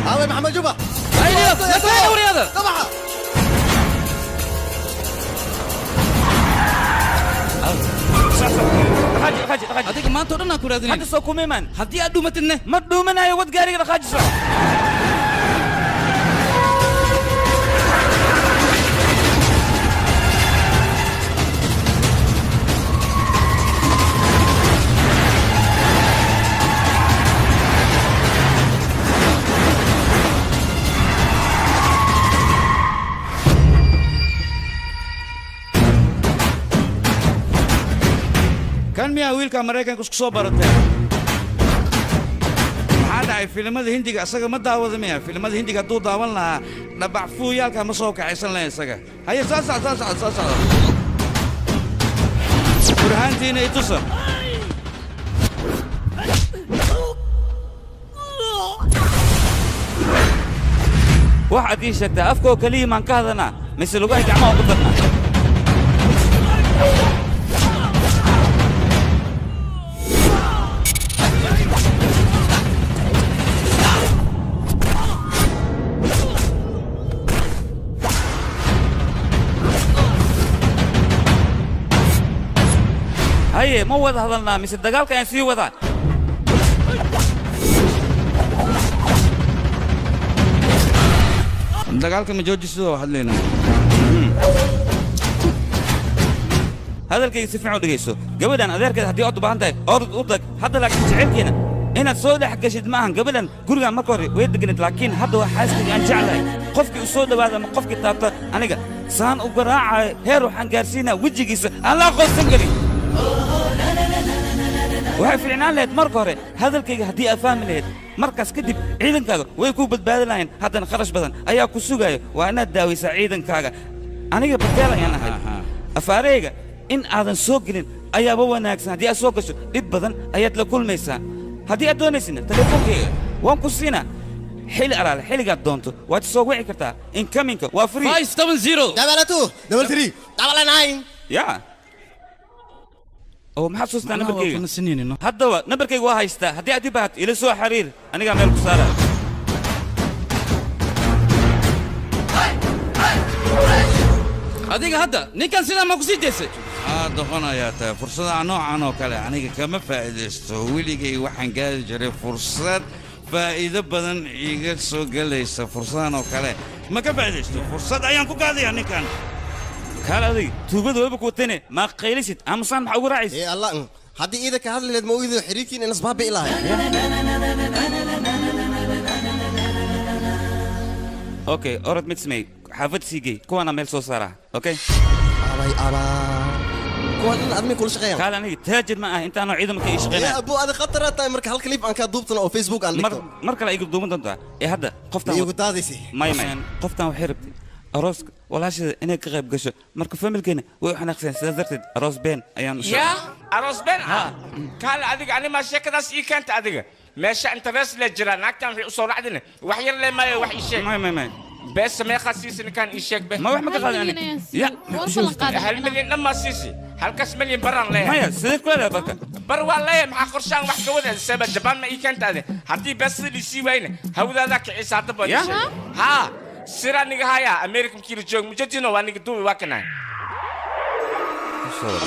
هذا محمد جبا يا دوري هذا طبعا خاجي هذيك ما أنت ودنا كورة ذي هذا سوكو ميمان هذي أدو متنه ما دومن أي ود قاري كذا خاجي صار كان ميا ويل كاميرا كوسك صوبرته هذا فيلم الهندي أسرع ما داود ميا فيلم الهندي كدو داولنا نبع فويا كم صوك عيسى لا أسرع هاي ساسا برهان تيني توصل واحد يشد أفكو كلمة كذا مثل واحد عماه قدرنا هاي مو وضع هذا مثل الدجال كان يسوي وضع الدجال كان مجوج يسوي واحد لنا هذا الكي يسمعوا دقيسو قبل أن أذكر هدي أطبع عندك أرضك هذا لك تعبت هنا الصودا حق شد معهم قبل أن قرقا مكوري ويدقنت لكن هذا حاسس أن جعله قفك الصودا هذا من قفك تابت أنا سان وقراعة هيرو حنقارسينا وجهي الله قصم قري waxay fiicnaan lahayd marka hore hadalkayga haddii aad fahmi lahayd markaas kadib ciidankaaga way ku badbaadi lahayn haddana kharash badan ayaa ku sugaayo waa inaad daawaysaa ciidankaaga aniga bateel ayaan ahay afaareyga in aadan soo gelin ayaaba wanaagsan haddii aad soo gasho dhib badan ayaad la kulmaysaa haddii aad doonaysina teleefoonkayga waan ku siinaa xilli alaale xilligaad doonto waad soo wici kartaa inkaminka waa free 570 double 3 double 9 ya oo maxaad suustaa nambarkayga haddaba nambarkayga waa haystaa haddii aad i baahato ila soo xiriir anigaa meel ku saara adiga hadda ninkan sidaa ma ku sii daysay doqonayaa tahay fursadaha noocan oo kale aniga kama faa'iidaysto weligay waxaan gaari jiray fursad faa'iido badan iiga soo gelaysa fursadan oo kale ma ka faa'iidaysto fursad ayaan ku gaadayaa ninkan kaal adig tuugada waba ku watane maa qaylisid aamusaan maxaa ugu raacaysa allah haddii iida ka hadli lahayd ma u iido xiriirkiin in asbaabi ilahay okay orod mid samey xaafad sii gey kuwaana meel soo saaraa okay abay kuwaan in admi kula shaqeeyaan kaal aniga taajir ma ah intaanoo ciidamanka ii shaqeynaya abu aad khatara tahay marka hal clip aan ka duubtana oo facebook aan dhigto mar kale igu duuban doontaa hadda qoftan igu daadaysi may qoftan waxay rabtay arooska walaashada inay ka qayb gasho marka familkeena way u xanaaqseen sidaas darteed aroos been ayaan u ya aroos been kaal adiga animaa sheekadaas ii keenta adiga meesha interest la jira naagtan waxay u soo racdina wax yar le maayo wax ii sheeg may بس ما يخصيسي كان يشيك به ما واحد ما قال يعني يا هل مليون لما سيسي هل كاس مليون برا ليه ما يا سيدك ولا بركة برا ليه مع قرشان واحد كوده السبب جبان ما يكنت هذا هدي بس اللي سي وين هو ذاك عيسى تبغى ها سيرا نيجا أمريكا كيلو جون مجدنا وانيك دوي واكنا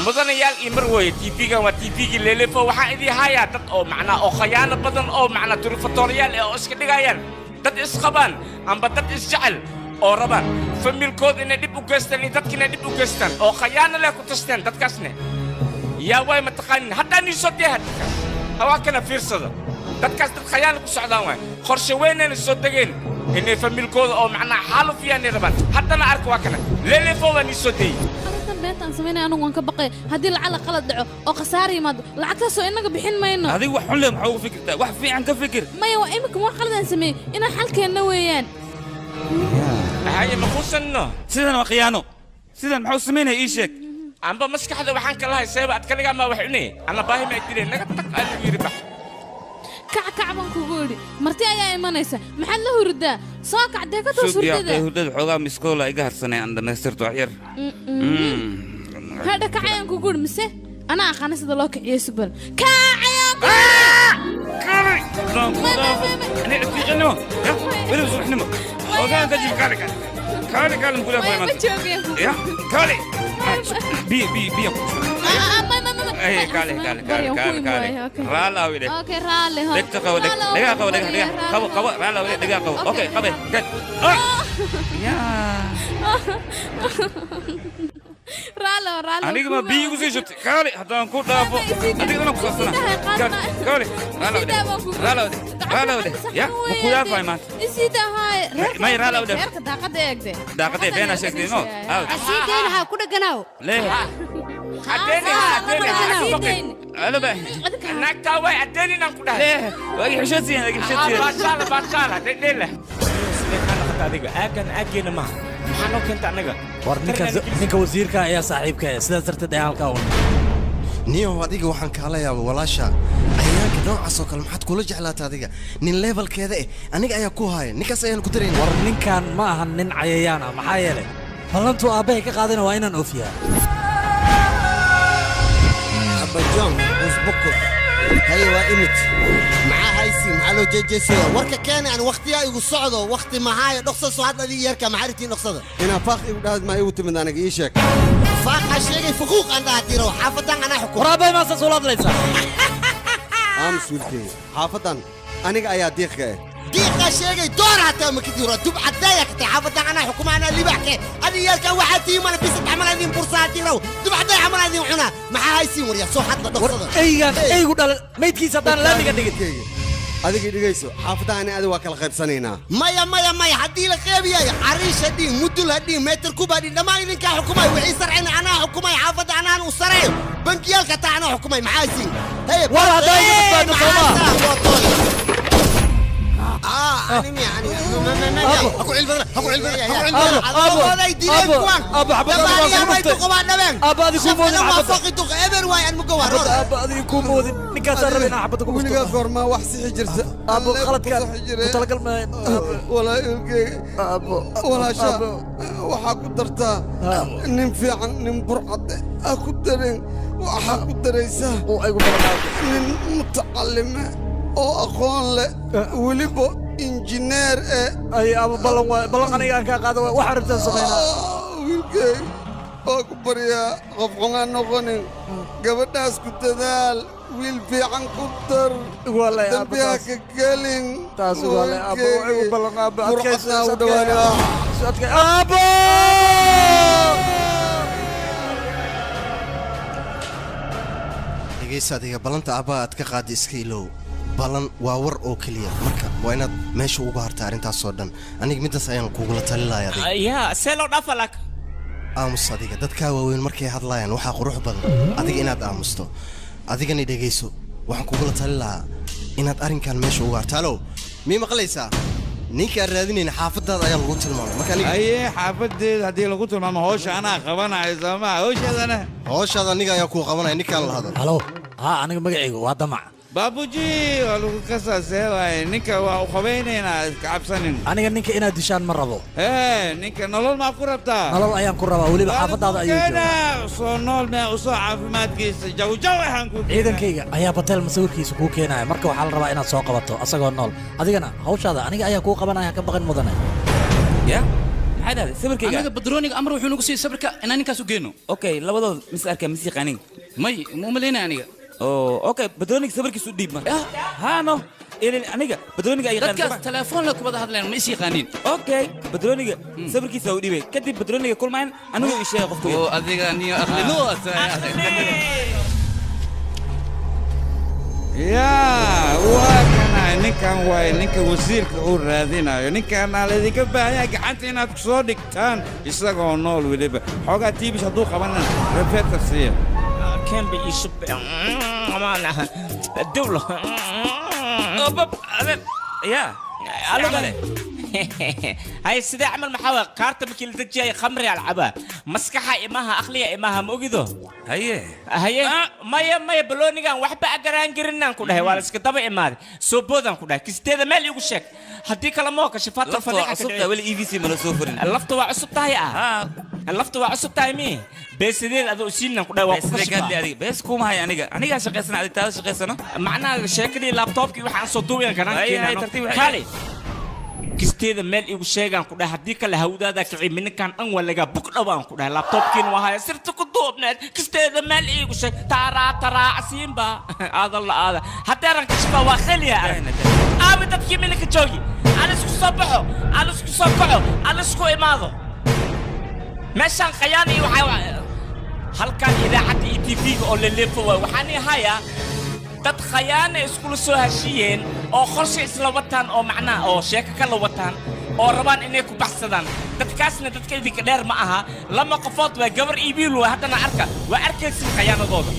مدن يال إمروي تيفي كان وتيفي اللي فوق واحد هايا تط أو معنا أو خيانة بدن أو معنا تلفطوريال أو إسكت جايان dad isqabaan amba dad isjecel oo rabaan familkood inay dib u geystaan iyo dadkina dib u geystaan oo khayaano leh ku tasteen dadkaasne yaa way mataqaanin haddaan ii soo deeha dadkaas hawaa kana fiirsada dadkaas dad khayaano ku socdaan waay qorshe weynayna soo degeen inay familkooda oo macnaa xaaluf yaanay rabaan haddana arka waa kana leelefoo waan ii soo deeyey beetaan sameynaya anigu waan ka baqay haddii lacala qalad dhaco oo khasaar yimaado lacagtaasoo inaga bixin mayno adiga wax xun leh maxaa ugu fikirtaa wax fiican ka fikir maya waa imika wax qaladaan sameeyey inaan xalkeenna weeyaan haye ma quusanno sidan waa khiyaano sidan maxuu samaynaya ii sheeg amba maskaxda waxaan ka lahay seeba ad kaligaa maa wax cunay ana baahi ma dileen naga tag aan yiri bax kac baan kugu idhi marti ayaa imanaysa maxaad la hurdaa soo kacdee ka toos hurdada xoogaa miskoola iga harsanay aan dhammaystirto wax yar hadha kacayaan kugu idhi mise anaa aqaana sida loo kiciyo subal kacayaan aniga ma biyo igu sii shubtay kaali haddaan ku dhaafo adigana ku saabsana kaali raalawde ya ma ku yaafay maanta may raalawde reerka daaqada eegde daaqadee beenaa sheegtay no asiideen ha ku dhaganaaw lee alaba naagtaa way adeeni inaan ku dhahay waagi xishadsiin baashaala dhedheela adiga aagan aageena maaha maxaa noo keenta anaga war ninka wasiirka ayaa saaxiibka sidaas darteed ayaa halkaa un niyow adiga waxaan kaala yaaba walaasha cayayaanka noocaas oo kale maxaad kula jeclaata adiga nin levelkeeda aniga ayaa ku haya ninkaas ayaan ku darayna war ninkan ma ahan nin cayayaan ah maxaa yeelay ballantuu aabbahay ka qaadayna waa inaan oofiyaa abajoon usbukur haye waa imid maxaa haysi maxaa loo jeejeesaya warka keena aan waqtiyaa igu socdo waqti mahaayo dhoksa soo had adii yeerka maxaa ritiin dhoksada inaa faaq igu dhahad maa igu timid aniga ii sheeg faaqa sheegay fuquuq aan dhaha tiro xaafadan anaa xukum waraabay maasa soo hadlaysaa aamus wiilkey xaafadan aniga ayaa diiqka diiqa sheegay door hataa ma kidiro dub cadeeya ka tahay xaafadan anaa xukuma anaa libaxke adii yeerka waxaa tiimana bisad camal adin bursaa tiro dub cadeeya camal adin cunaa maxaa haysiin warya soo hadla dhoksada eygan eygu dhalay maydkiisa haddaan laamiga dhigin adiga dhigayso xaafadan ani adiga waa kala qaybsanaynaa maya haddii la qeybiyayo cariish hadhiin mudul hadhiin meetar kuba hadhiin dhammaan idinkaa xukumay wixii sarcina anaa xukumay xaafadda anaan u sareeyo bankiyaalka taa أنا حكومي معايسين طيب والله هذا يجب أنا يعني أكو علبة أكو علبة أبو هذا يديني كوان أبو أبو هذا يكون مودي ما فقدتك إبر واي أنا مقوار أبو هذا يكون مودي نكاس ربنا حبتك ولقى فورما وحسي حجرت أبو خلط كان وتلقى الماء ولا يلقى ولا شاب وحاكو درتا ننفي عن نمبرعد أكو درين وحاكو دريسا من متعلمة oo aqoon leh waliba injineer ay aba balan aniga ka qaado wax arrintan sameeyna wiilkay oo ku bariya qof xungaan noqonin gabadhaas ku dadaal wiil fiican ku dar wallahi dambiga ka gelin taas wallahi aba ay balan aba adkaysa u dhawaana sadka aba adiga balanta aba ad ka qaadi iska ilow balan waa war oo kaliya marka waa inaad meesha uga harta arrintaas oo dhan aniga midaas ayaan kugula talilayaa yaa seelo dhafalak aamus adiga dadka waaweyn markay hadlayaan waxa qurux badan adiga inaad aamusto adigana dhageyso waxaan kugula talilayaa inaad arrinkan meesha uga harto halo mii maqlaysaa ninka raadinayna xaafadaada ayaa lagu tilmaamay marka aniga aye xaafadeeda hadii lagu tilmaamo hawsha anaa qabanayo sama hawshaada aniga ayaa ku qabanaya ninkaan la hadal halo aniga magacaygu waa damac baabuji waa lagu kasaaseewaay ninka waa u qabaynaynaa iska cabsanin aniga ninka inaad dishaan ma rabo ninka nolol maa ku rabtaa nolol ayaan ku rabaa weliba xaafadaada ayuu joogaa soo nool mee u soo caafimaadkiisa jawjaw waxaan ku ciidankayga ayaa batel masawirkiisa kuu keenaya marka waxaa la rabaa inaad soo qabato asagoo nool adigana hawshaada aniga ayaa kuu qabanaya ka baqin mudane ya maxay dhahday sawirkayga anaga badrooniga amar wuxuu nagu siiyey sawirka inaan ninkaas u geeno okay labadood mis arkaa mis yaqaanin may ma umaleynaya aniga اوكي بدرونيك سبركي سو ديب مر هانو الى انيغا بدرونيك اي dadkaas telefoon la kubada hadleen ma is yaqaanin اوكي بدرونيك سبركي سو ديبay kadib بدرونيك kulmaan anigu ii sheeg qofku oo adiga niyo aqlino yaa waa kana ninkan waay ninka wasiirka uu raadinayo ninkan aladinka baahan gacanta inaad ku soo dhigtaan isagoo nool weliba xoogaa tiibis hadduu qabanana refeerta siiya كان بيشب أمانة الدولة يا هاي السيدة عمل محاوى كارت بكيل دجاي خمري على العبا مسكحة إماها أخلية إماها موجودة هي ما يبلوني كان وحبة أجران جرنا كلها والسك طبعا إماد سوبودان كلها كستيدا مالي وشك هدي كلامك شفات الفريق عصبتها ولا إي في سي من سوفرين اللفظ وعصبتها يا اللفظ وعصبتها مين بس دين هذا وسيلنا كلها وقفش بس كوم هاي أنيقا شقيسنا على تاز شقيسنا معناه شكلي لابتوب كي وحنا صوتويا كنا هاي ترتيب كالي كستيدا مال إيو شيغان كلها هدي كلها هودا كعي من كان أول لقى بكرة بان كلها لابتوب كين وهاي صرت كدوب نت كستيدا مال إيو شيء ترى عسيمبا هذا الله هذا حتى رانك شفا واخليا أبي تبكي منك جوجي أنا سكو صبحو أنا سكو صبحو أنا سكو إماضو مشان خياني هل كان إذا حتى ETV أو لليفو وحاني هيا dad khayaana isku soo hashiyeen oo qorshe isla wataan oo macna oo sheeko kala wataan oo rabaan inay ku baxsadaan dadkaasna dadka idinka dheer ma aha lama qofood waa gabar iibiil waa hadana arka waa arkaysin khayaanadooda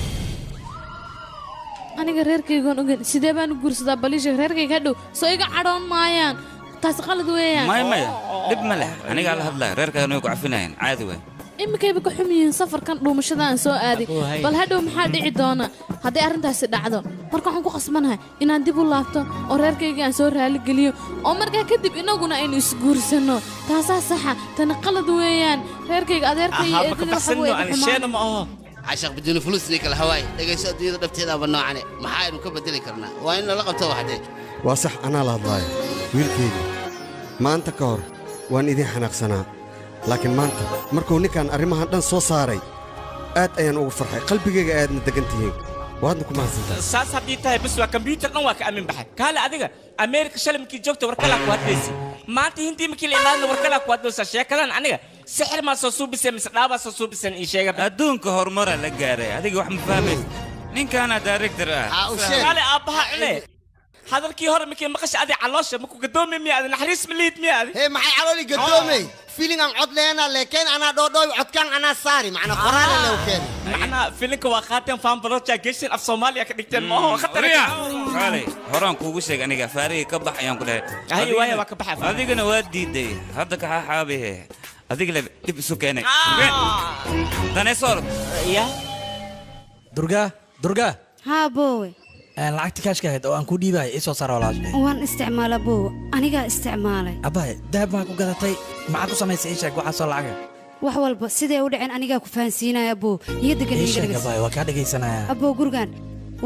aniga reerkaygoon ogeyn sidee baan u guursadaa baliisha reerkayga hadhow soo iga cadhoon maayaan taas qalad weeyaan maya dhib ma leh aniga la hadlaa reerkayga inay ku cafinayaan caadi weey imikayba ka xum yihiin safarkan dhuumashada aan soo aaday bal hadhow maxaa dhici doona hadday arrintaasi dhacdo marka waxaan ku qasbanahay inaan dib u laabto oo reerkayga aan soo raaligeliyo oo markaa kadib inaguna aynu isguursanno taasaa saxa tani qalad weeyaan reerkayga adeerkaiyo eedada waxa weeye عشق بدون فلوس ليك الهواي دقيس أدير دفتي بنو عني محايد وكبدلي كرنا وين لقبته واحدة وصح أنا لا ضايع ويلكيدي ما أنت كور وأنا إذا حنقصنا لكن ما أنت مركو نكان أرمها دان سو صاري آد أيان أو فرحي قلبي قاعد ندقنتين وهذنكم ما زلت ساس هديتها بس وكمبيوتر نواك أمين بحد قال أديك أمريكا شلم كي جوكت وركلك وادلسي ما أنت هندي مكيل إعلان وركلك وادلس أشياء كذا عنيك سحر ما سوسو بسم سلابا سوسو بسم إيشيء أدونك هرمرة لجاري هذيك واحد مفهمش مين كان دايركتور قال أبها عليه hadalkii hore markii maqashay adi caloosha maku gadoomi miyaad naxariis malihid miyaad hee maxay calooli gadoomay feeling aan cod leena laakiin ana dhoodhooy codkan ana saari macna qoraana lew keen macna feelingka waa qaateen faan baroja geshin af Soomaaliya ka dhigteen ma oo khatar kale horaan kuugu sheeg aniga faariga ka bax ayaan ku dhahay ay waaya waa ka baxay adigana waa diiday hadda ka xaabihe adiga la dib isu keenay daneesor ya durga haa boowe lacagti kaashka ahayd oo aan ku dhiibay isoo saar walaashay waan isticmaala boowe anigaa isticmaalay abaay dahab maa ku gadatay maxaa ku samaysay ii sheeg waxaa soo lacaga wax walba siday u dhaceen anigaa ku fahansiinaya aboo iyo degan ii sheeg abaay waa kaa dhegaysanaya aboo gurigan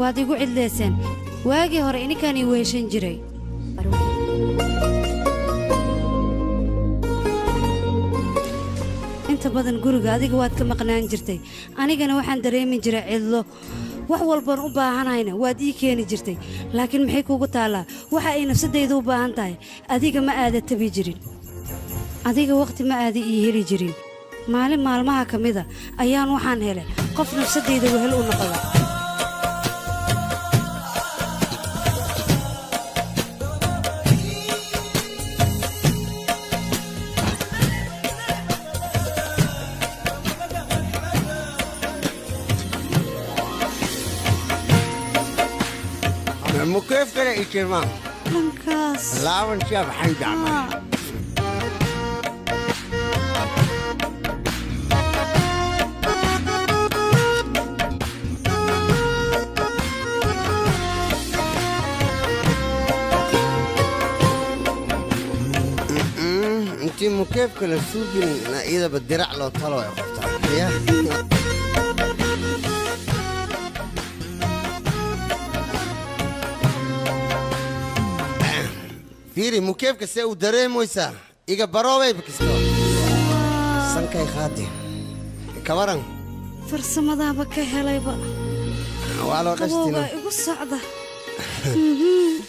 waad igu cidleyseen waagii hore ininkaan ii weeshan jiray inta badan guriga adiga waad ka maqnaan jirtay anigana waxaan dareemi jiray cidlo wax walbaan u baahanayna waad ii keeni jirtay laakiin maxay kuugu taallaa waxa ay nafsadayda u baahan tahay adiga ma aada tabi jirin adiga wakhti ma aada ii heli jirin maalin maalmaha ka mida ayaan waxaan helay qof nafsadayda wehel u noqda مكيف كده يتشرمان لنكاس لا ونشاف حنجة انتي مكيف كده سوبين اذا بالدرع لو طلعوا يا قفتها يا فيري مو كيف كسي ودريم ويسا إيجا بروي بكستو سنكاي خاتي كورن farsamadaaba ka helayba waa loo dhastina qabowga igu socda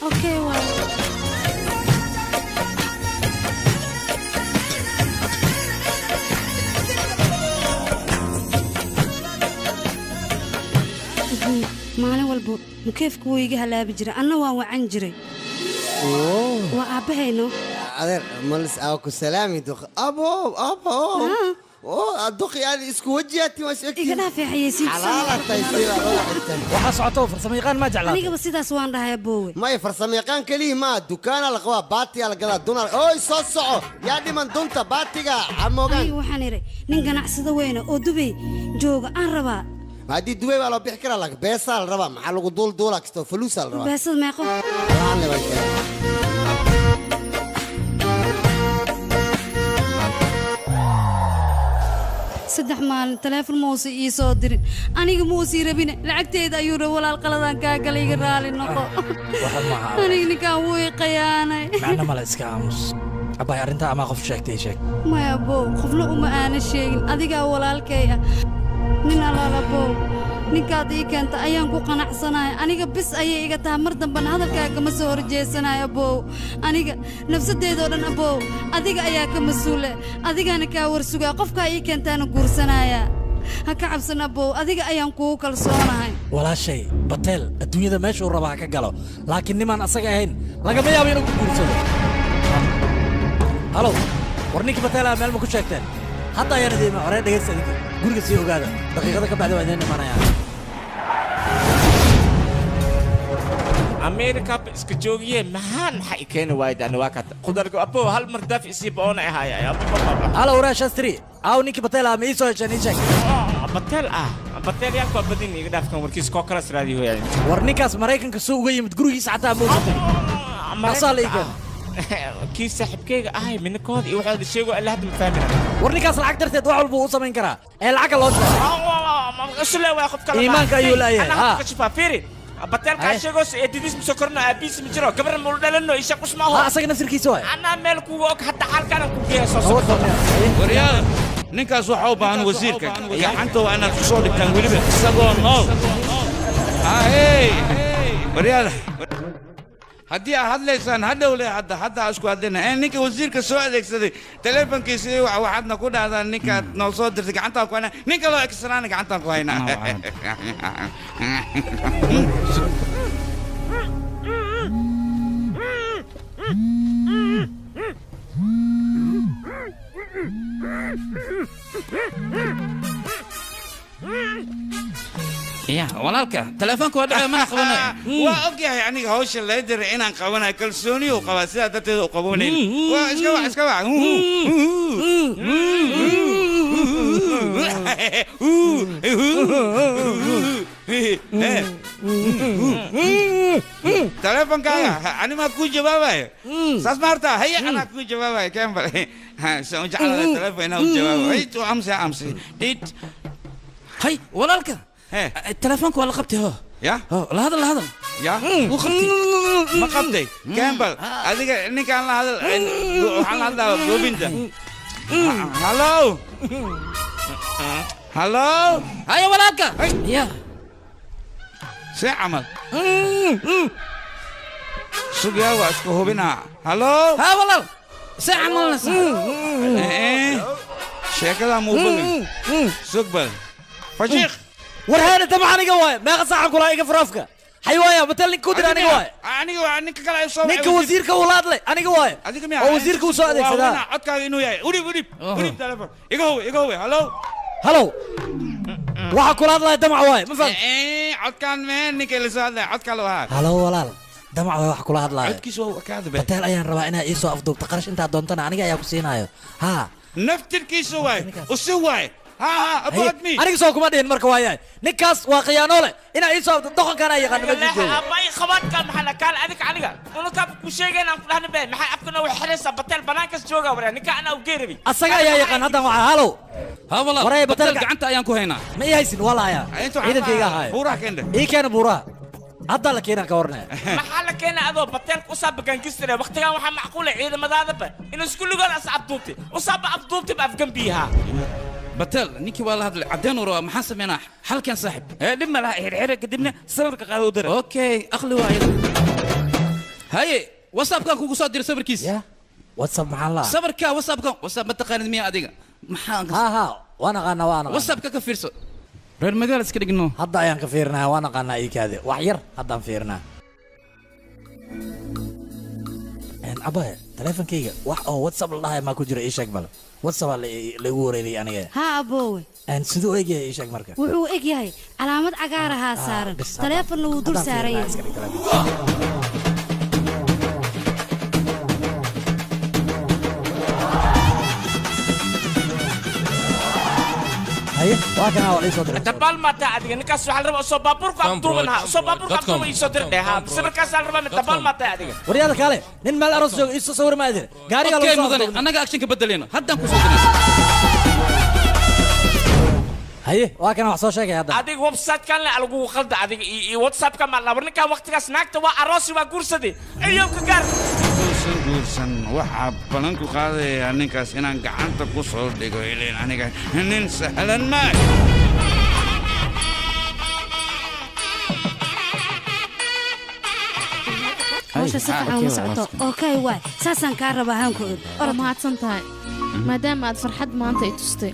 okay waa maalin walba mukeefku wuu iga halaabi jiray anna waan wacan jiray waa aabbahayno adeer malis aaku salaami duq abo duqi aad isku wajiyati waa sheegtay iga dhaafay xayeysiin xalaalatay sida waxa socoto farsamayaqaan ma jeclaa anigaba sidaas waan dhahay aboowe may farsamayaqaan kaliya ma dukaana la qabaa baatiga la gadaa dunar ooy soo soco yaa dhiman dunta baatiga amoogan waxaan iray nin ganacsado weyna oo dubay jooga aan rabaa haddii dubay baa loo bixi karaa laakiin beesaa la rabaa maxaa lagu duulduula kastoo faluusaa la rabaa beesada meeqo saddex maalin taleefon muusa ii soo dirin aniga muusii rabine lacagteeda ayuu ra walaal qaladaan kaa galay iga raali noqo aniga ninkaan wuu i qayaanay macna male iska aamus abbaay arrintaa amaa qof sheegtay sheeg maya bow qofna uma aana sheegin adigaa walaalkay ah nin alaala bow ninkaad ii keenta ayaan ku qanacsanahay aniga bis ayay iga tahay mar dambana hadalkaagama soo horjeesanayo abow aniga nafsadeedoo dhan abow adiga ayaa ka mas-uule adigaana kaa warsugaa qofkaa ii keentaana guursanaya ha ka cabsan abow adiga ayaan kugu kalsoonahay walaashay bateel adduunyada meeshuu rabaa ka galo laakiin nimaan asaga ahayn lagama yaabo inuu ku guursado halow war ninkii bateelaha meel ma ku sheegteen hadda ayaan idiima horee dhegaysta idinka guriga sii ogaada daqiiqada ka bacdi waa idiin imanayaan أمريكا إسكتشوجية مهان حق كانوا وايد أنا واقعت قدرك أبو هل مرداف يصيب أنا هاي يا أبو هلا وراش أستري أو نيكي بتلا ميسو عشان يشك بتلا بتلا يا كوب بدين يقدر كم وركيس كوكرس راديو يعني ورنيكاس مريكان كسوق جاي متقولي ساعتها موجود أصلا إيجا كيس سحب كيك أهاي من كود يوحد الشيء وقال له هذا مفهمنا ورنيكاس العقدر تدوع البوصة من كرا العقل الله إيش اللي واخد كلام إيمانك أيوة لا أنا كشوفها فيري بتل كاشيغوس إدريس مسكرنا أبيس مجرا كبر مولدنا إيش أقص ما هو أصلا نفس الكيسوي أنا ملك ووك حتى حال كان كوكيه صوص وريال ninkaas waxa u baahan wasiirka gacanta waa inaad ku soo dhigtaan weliba isagoo nool waryaal haddii aad hadlaysaan hadhowle hadda isku hadlayna ninka wasiirka soo adeegsaday taleefankiisa waxaadna ku dhahdaan ninkaad noo soo dirtay gacantaan ku haynaa ninka loo egsanaana gacantaan ku haynaa يا walaalka telefoonka waa dhacay mana qabanayo waa ogyahay aniga hawsha la diray inaan qabanayo kalsooni oo qaba sida dadteeda u qabanayn waa iska wac telefonkaaga ani ma ku jawaabayo saas maarta haya ana ku jawaabayo kambal soo jacala telefoon inaan jawaabo hay tu amsi dit hay walaalka telefoonka waa la qabtay ho ya la hadal ya wuu qabtay ma qabtay kambal adiga ninkaan la hadal waxaan la hadlaa goobinta hallo haya walaalka ya see camal sugyaa waa isku hubinaa hallo ha walaal see camalna sheekada muubadin sugbal fashiikh warhaana dama aniga waay meeqa saacan kula iga faraafka حيوايا بتل كودر أنا جواي أنا كلا يصور نيك وزير كولاد لي أنا جواي أو وزير كوسا ده كذا أنا أتكلم إنه يا وريب تلفون إيجو هلو واحد كولاد لي دمع واي ما فهم أتكلم من نيك اللي صار ده أتكلم هذا هلو ولا دمع واي واحد كولاد لي أتكلم شو كذا بتل أيام ربع أنا إيسو أفضل تقرش أنت دونتنا أنا جاي أكسينايو ها نفتر كيسو واي وسواي ها أبغى مين أنا كسوق ما دين مركواي نكاس واقيانوله إن إيسو دخل كان أي خان لا أبغى خوات كم محل كان أذيك عنيك أنا كاب كوشيجين أنا فلان بين محل أبكنا وحرس بتل بناكس جوجا ورا نك أنا وجيربي السجا يا كان هذا مع هلو ها والله ورا بتل أنت أيامكو هنا ما يحسن ولا يا إذا كذا هاي بورا كنده إيه كان بورا هذا لك هنا كورنا محلك هنا أذو بتل أصاب جنكستري وقت كان وح معقولة عيد مذاذبة إنه سكول قال أصعب دوبتي أصاب أبدوبتي بأفجن بيها بتل نيكي والله هذا عدين ورا محاسب هنا حل كان صاحب لما لا حرق قدمنا صبرك قالوا در اوكي اخلي واحد هاي واتساب كان كوكو صادر صبر كيس يا واتساب محل صبر كا واتساب متقارن 100 اديقه محان ها وانا واتساب كفيرسو reer magaal iska dhigno hadda ayaan ka fiirnaa waan aqaanaa ii kaade wax yar haddaan fiirnaa abaya teleefankayga wax oo whatsapp la dhahay maa ku jira ii sheeg bal whatsapp lagu wareeriyay aniga ها أبوي siduu eg yahay ii sheeg marka wuxuu eg yahay calaamad cagaar ahaa saaran taleefonna wuu dul saaran yahay واكنا ولا صدر تبال ما تاعدي نكاس على ربع صبابورك عبدومنها صبابورك عبدوم يصدر ده بس نكاس على ربع تبال ما تاعدي ورياض كاله نين مال أرز جو يسوع صور ما أدري قاري قالوا مدن أنا قاعد أكشن كبدلينه هذا كوسو هاي واكنا وحصل شيء هذا أديك ويب سايت كان على جوجل خلد أديك واتساب كان على ورني كان وقت كاس ناكت وأراسي وكورسدي أيوة كجار guursan waxa balanku qaaday ninkaas inaan gacanta ku soo dhigo ileen aniga nin sahlan ma hawsha si fiican u socoto okay waay saasaan kaa rabaa haankood ora mahadsan tahay maadaama aad farxad maanta i tustay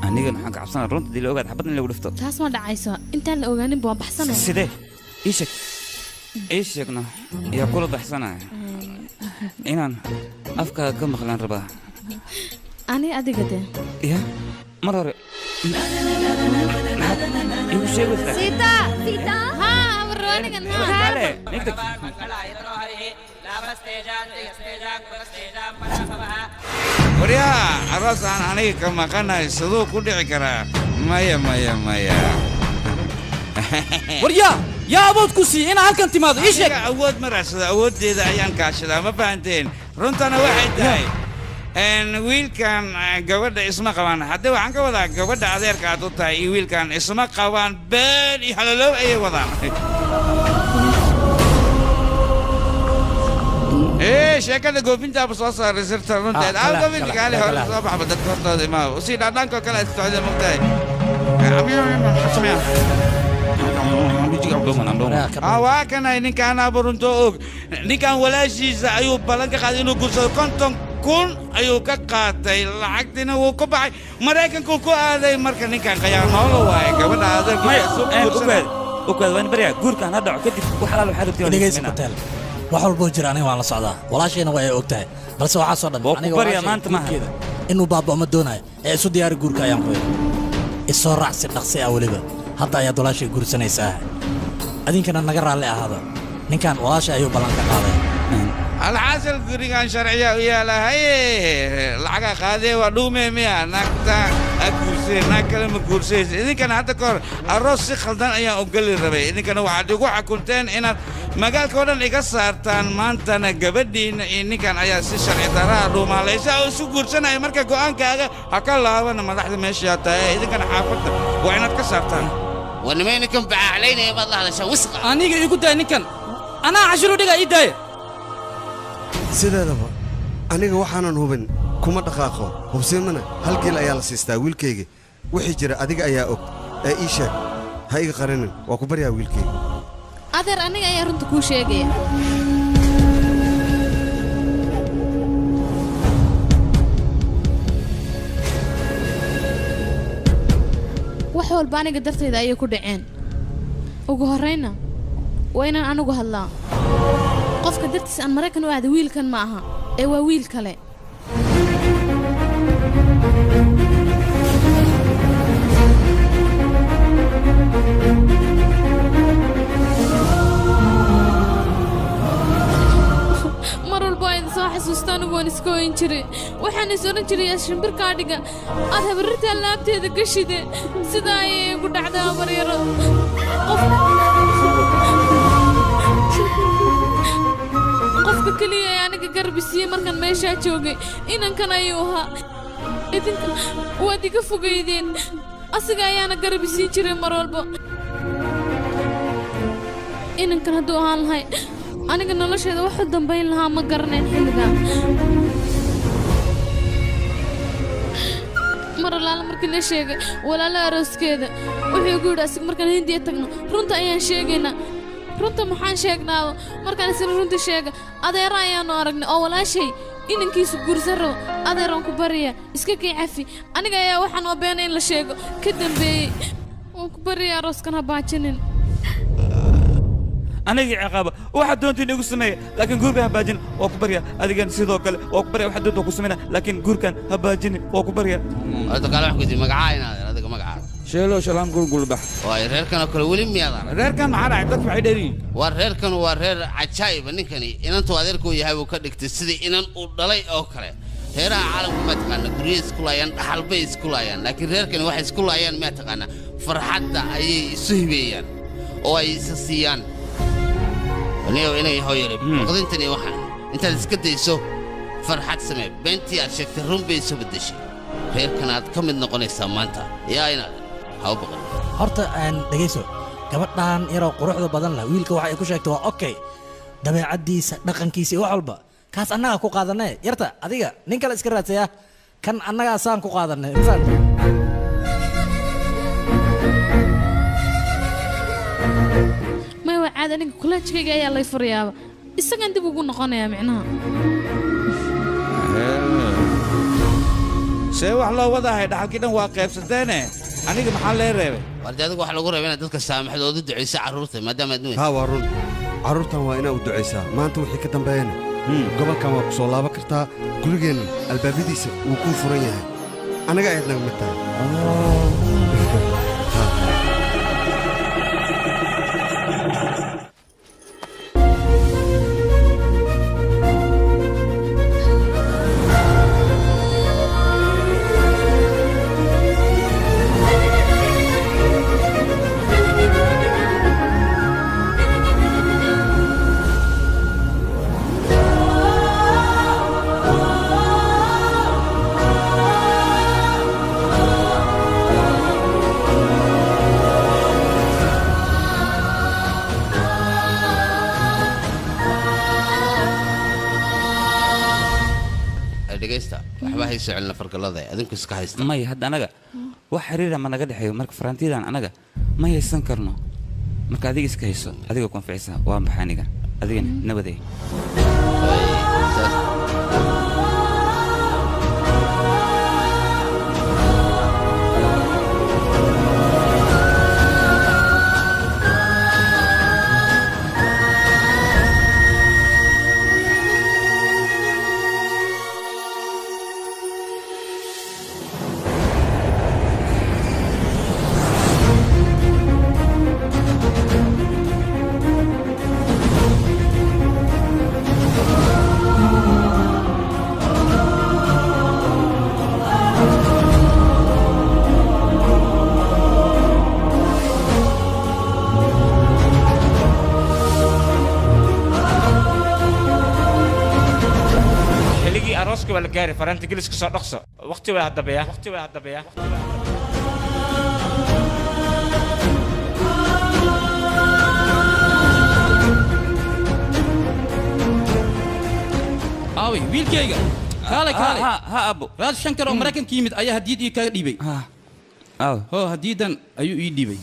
aniga waxaan ka cabsanaa runta dii la ogaad xabad in lagu dhifto taas ma dhacayso intaan la ogaanin baan baxsanaya sidee ii sheegna yaa kula baxsanaya inaan afkaaga ka maqlaan rabaa ani adiga de ya mar hore igu sheegaysaa sita ha warwanigan ha kale nigdak waryaa arasaan aniga ka maqanahay siduu ku dhici karaa maya waryaa yaa awood ku sii inaa halkan timaado ii sheeg awood ma raadsada awooddeeda ayaan kaashadaa ma fahanteen runtana waxay tahay wiilkan gabadha isma qabaan haddii waxaan ka wadaa gabadha adeerka aad u tahay iyo wiilkan isma qabaan been iyo halalow ayay wadaan sheekada goofintaaba soo saaray sirta runteed goofinta kaali hore soo baxba dadka hortooda imaa sii dhaadhaanko kale istocda mogtahay waa kanay ninkaan aburunto og ninkaan walaashiisa ayuu ballan ka qaaday inuu gursado 50,000 ayuu ka qaatay lacagtina wuu ku baxay maraykankuu ku aaday marka ninkaan qayaanoolo waaye gabadha adeerka ukaad waan baryaa guurkaan ha dhaco kadib ku xalaal waxaa rabtay dhegeysa hotel wax walboo jira aniga waan la socdaa walaashayna waa ay og tahay balse waxaasoo dhan aniga barya maanta maaha inuu baaba'o ma doonayo ee isu diyaari guurka ayaan ku yidhi isoo raac si dhaqsi ah weliba hadda ayaad walaashay guursanaysaa adinkana naga raalli ahaada ninkan walaashay ayuu ballan ka qaaday alxasil gurigan sharciya u yaalahay lacaga qaadee waa dhuumee miya naagta guursee naag kale ma guursaysa idinkana hadda kahor aroos si khaldan ayaan ogoli rabay idinkana waxaad igu xakunteen inaad magaalka oo dhan iga saartaan maantana gabadhiina iyo ninkan ayaa si sharci daraa dhuumaalaysa oo isu guursanaya marka go'aankaaga ha ka laabana madaxda meeshaa tahay idinkana xaafadda waa inaad ka saartaan ونمي نكن بعلينا يا الله على شو وسق أنا يقول ده نكن أنا عشرة دقيقة إيداي sideedaba aniga waxaanan hubin kuma dhaqaaqo hubsiimana hal geel ayaa la siistaa wiilkayga wixii jira adiga ayaa og ee ii sheeg ha iga qarinin waa ku baryaa wiilkayga adeer aniga ayaa runta kuu sheegaya wax walba aniga dartayda ayay ku dhaceen ugu horrayna waa inaan anigu hadlaa qofka dartiis aan maraykan u aada wiilkan ma aha ee waa wiil kale mar walba ayda soo xasuustaan waan iska oyn jiray waxaan is odhan jiray shimbirkaa dhiga aad habarirtaa laabteeda gashide sidaa ayay igu dhacdaa baryaro qofka keliya ee aniga garbisiiyey markaan meeshaa joogay inankan ayuu ahaa idinka waad iga fogaydeen asiga ayaana garbisiin jiray mar walba inankan hadduu ahaan lahay aniga nolosheeda wax u dambayn lahaa ma garanayn xilligaa mar allaala markii la sheegay walaalo arooskeeda wuxuu igu yidhi asiga markaan hindiya tagno runta ayaan sheegaynaa runta maxaan sheegnaado markaan isla runta sheega adeera ayaannu aragnay oo walaashay inankiisu guursan rabo adeeraan ku barya iska kii cafi aniga ayaa waxaan oo beena in la sheego ka dambeeyey waan ku barya arooskan ha baajinin anigii ciqaaba waxaad doontiin igu sameeya laakiin guurkan ha baajin waa ku barya adigan sidoo kale waa ku barya waxaad doonta ku sameynaa laakiin guurkan ha baajinin waa ku barya هذا قال واحد يجي مقعاين هذا مقعاين sheelo shalaan gulgul bax واي رير كانوا كل ولي ميادان reer kan maxaa dhacay dadku waxay dheeriin والرير كانوا والرير عجايب نكني إن أنتوا أديركوا يهايبوا كدك تسدي إن ودلي أوكله هيرا عالم ما تقنا بريس كلايان حلبيس كلايان لكن رير كانوا واحد كلايان ما تقنا فرحة أي سهبيان أو أي سيان ونيو إنا يهايرب قدنتني واحد أنت تسكت يسوع فرحة سمع بنتي أشكت الروم بيسوع بدشي reer kanaad ka mid noqonaysaa maanta yaa inaad ha u baqan horta aan dhegayso gabadhan yaroo quruxda badan leh wiilka waxa ay ku sheegtay waa okay dabeecaddiisa dhaqankiisa iyo wax walba kaas annagaa ku qaadanay yarta adiga nin kale iska raadsaya kan annagaa saan ku qaadanay infaan may waa caad aniga kulaajkayga ayaa lay furayaaba isagaan dib ugu noqonayaa micnaha see wax loo wadahay dhaxalkii dhan waa qaybsateene aniga maxaa lee reebay wardi adigu waxa lagu reebay inaad dadka saamaxdoodu ducaysa carruurta maadaama aad nuuy haa waa run carruurtan waa inaa u ducaysaa maanta wixii ka dambeeyana gobolkan waa ku soo laaban kartaa gurigeenna albaabadiisa wuu kuu furan yahay annaga ayaad naga mid tahay waxba hay socon fargalada adinku iska haysta may hadda anaga wax xiriir ma naga dhaxeeyo marka farantiidan anaga ma haysan karno marka adiga iska hayso adiga konficisa waa maxaniga adiga nabaday ولا جاري فرنت جلس كسر نقصه وقتي ولا هدبيا وقتي ولا هدبيا aaway wiilkayga kaalay kaalay ha abo raad shankar oo maraykanka yimid ayaa hadiid ii kaga dhiibay aw hoo hadiidan ayuu ii dhiibay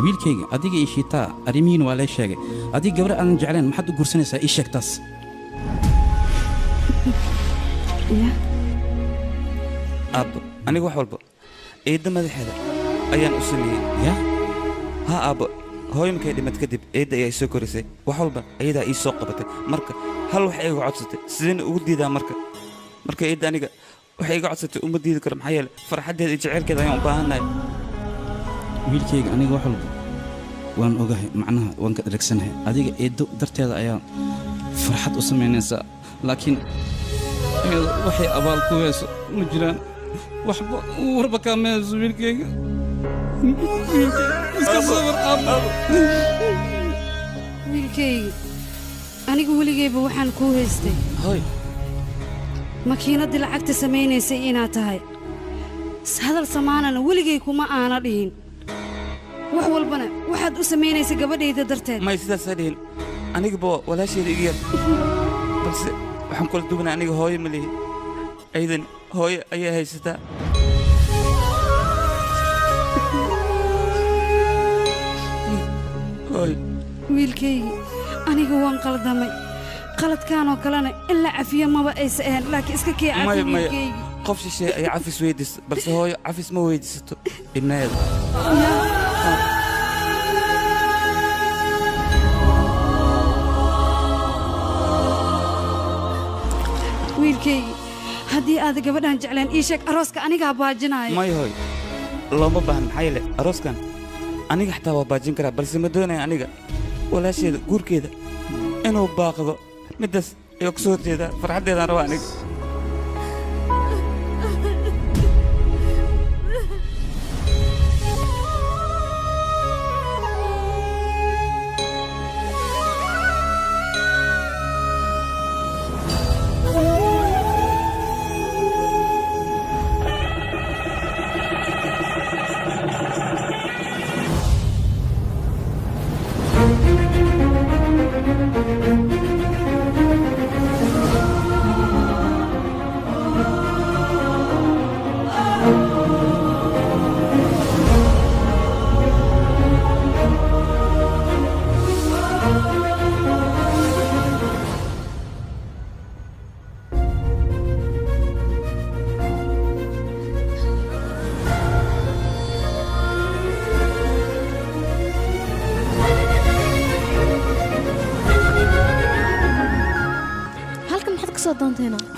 wiilkayga adiga ii shiitaa arrimihiin waa lee sheegay adiga gabar aanan jeclayn maxaad u gursanaysaa ii sheeg taas aabbo aniga wax walba eedda madaxeeda ayaan u sameeyey ya ha aabbo hooyo markay dhimad kadib eedda ayaa isoo korisay wax walba ayadaa ii soo qabatay marka hal wax iga codsatay sideen ugu diidaa marka eedda aniga waxay iga codsatay uma diidi karo maxaa yeele farxaddeeda iyo jaceylkeeda ayaan u baahannahay wiilkayga aniga wax walba waan ogahay macnaha waan ka dheregsanahay adiga eeddo darteeda ayaa farxad u samaynaysaa laakiin waxay abaal ku heeso ma jiraan waxba warba kaa meeso wiilkayga iska sabar aabbo wiilkayga anigu weligayba waxaan kuu haystay hoy makiinaddii lacagta samaynaysay inaad tahay hadal samaanana weligay kuma aana dhihin wax walbana waxaad u samaynaysay gabadhayda darteed may sidaasaa dhihin anigaba walaasheeda iga yar balse waxaan kula duwanaa aniga hooyo ma lihi aydan hooyo ayaa haysataa wiilkaygi aniga waan qaldamay qaladkaanoo kalena in la cafiyo maba aysa ahayn laakiin iska kee cafi wiilkaygi qof shisheeye ayaa cafis weydiista balse hooyo cafis ma weydiisato ibnaheeda wiilkaygi haddii aad gabadhaan jecleen ii sheeg arooska anigaa baajinaayo may hooy looma baahan maxaa yeele arooskan aniga xataa waa baajin karaa balse ma doonaya aniga walaasheeda guurkeeda inuu baaqdo middaas ayaa ku soo horjeedaa farxaddeedaan rabaa aniga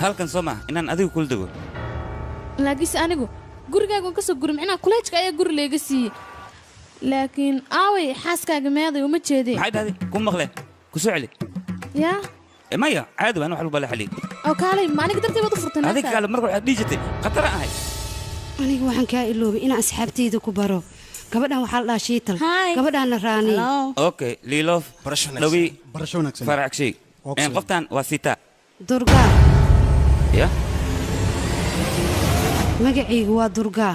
halkan soo maaha inaan adigu kula dego laakiinse anigu gurigaaga ka soo guri micnaha kuleejka ayaa guri leega siiyey laakiin aaway xaaskaaga meeday uma jeedee maxay dhahday ku maqleen ku soo celi yaa maya caadi waan wax walba la xaliyey oo kaalay ma aniga darteed baad u furtay adiga kale marka waxaad dhihi jirtay khatar ahay aniga waxaan kaa iloobay inaan asxaabtayda ku baro gabadhan waxaa la dhahaa shiital gabadhaana raani okay liiloof dhawi faracshay qoftan waa sita durgaa ya magacaygu waa durgaa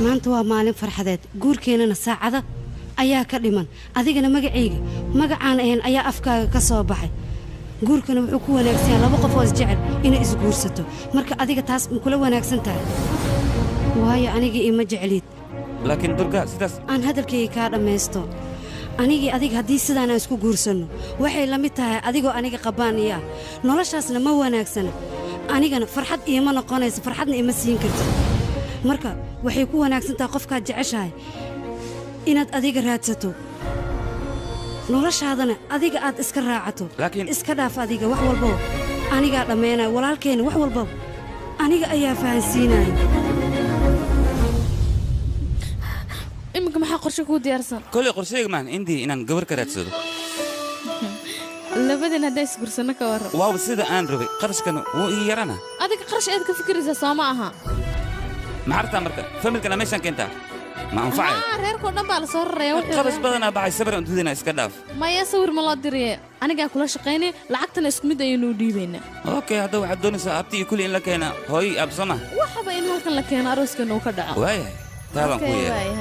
maanta waa maalin farxadeed guurkeennana saacada ayaa ka dhiman adigana magacayga magacaan ahayn ayaa afkaaga ka soo baxay guurkana wuxuu ku wanaagsan yahay laba qof oo isjecel inay isguursato marka adiga taas ma kula wanaagsan tahay waayo anigii ima jeclid laakiin durga sidaas aan hadalkayga kaa dhammaysto anigii adiga haddii sidaan aan isku guursanno waxay la mid tahay adigoo aniga qabbaaniya noloshaasna ma wanaagsana anigana farxad iima noqonayso farxadna ima siin karto marka waxay ku wanaagsan tahay qofkaad jeceshahay inaad adiga raadsato noloshaadana adiga aad iska raacato iska dhaaf adiga wax walbaba anigaa dhammaynaya walaalkeenna wax walbaba aniga ayaa fahansiinaya iminka maxaa qorshe kuu diyaarsan koley qorsheyga maan indii inaan gabar ka raadsado labadeen haddaa isgursano ka warran waaw sida aan rabay qarashkana wuu ii yarana adiga qarash eed ka fikiraysaa soo ma aha maxartaa marka familkana meeshaan keentaa ma anfacay reerkoo dhan baa la soo raraya qabas badanaa baxay sabir untadina iska dhaaf maya sawir ma loo diriye anigaa kula shaqaynay lacagtana isku mid ayaynu u dhiibaynaa okay hadda waxaad doonaysaa abti iyo kulli in la keena hooy absama waxaba in halkan la keeno arooskeena uu ka dhaco waayahay taadaan ku yeehay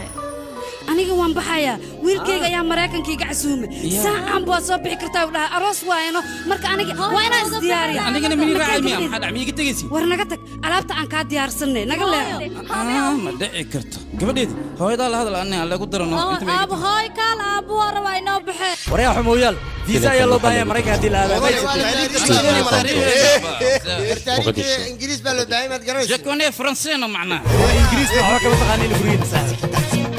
aniga waan baxayaa wiilkayga ayaa maraykankii iga casuumay saacaan baa soo bixi kartaa u dhahay aroos waayano marka aniga waa inaan isdiyaariya anigana mini raacay miya maxaa dhac miyiga tegaysi war naga tag alaabta aan kaa diyaarsanay naga leexo ma dhici karto gabadheedi hooyadaa la hadal anna lagu darano aab hooy kaal aab waa rabaa inoo baxee waryaa xumooyaal fiisa ayaa loo baahan yahay maraykan haddii la aadaa ingiriis baa loo baahan yahay maad garanaysa je connais français no macnaha ingiriiska waxba kama taqaanin gurigeena saaxiib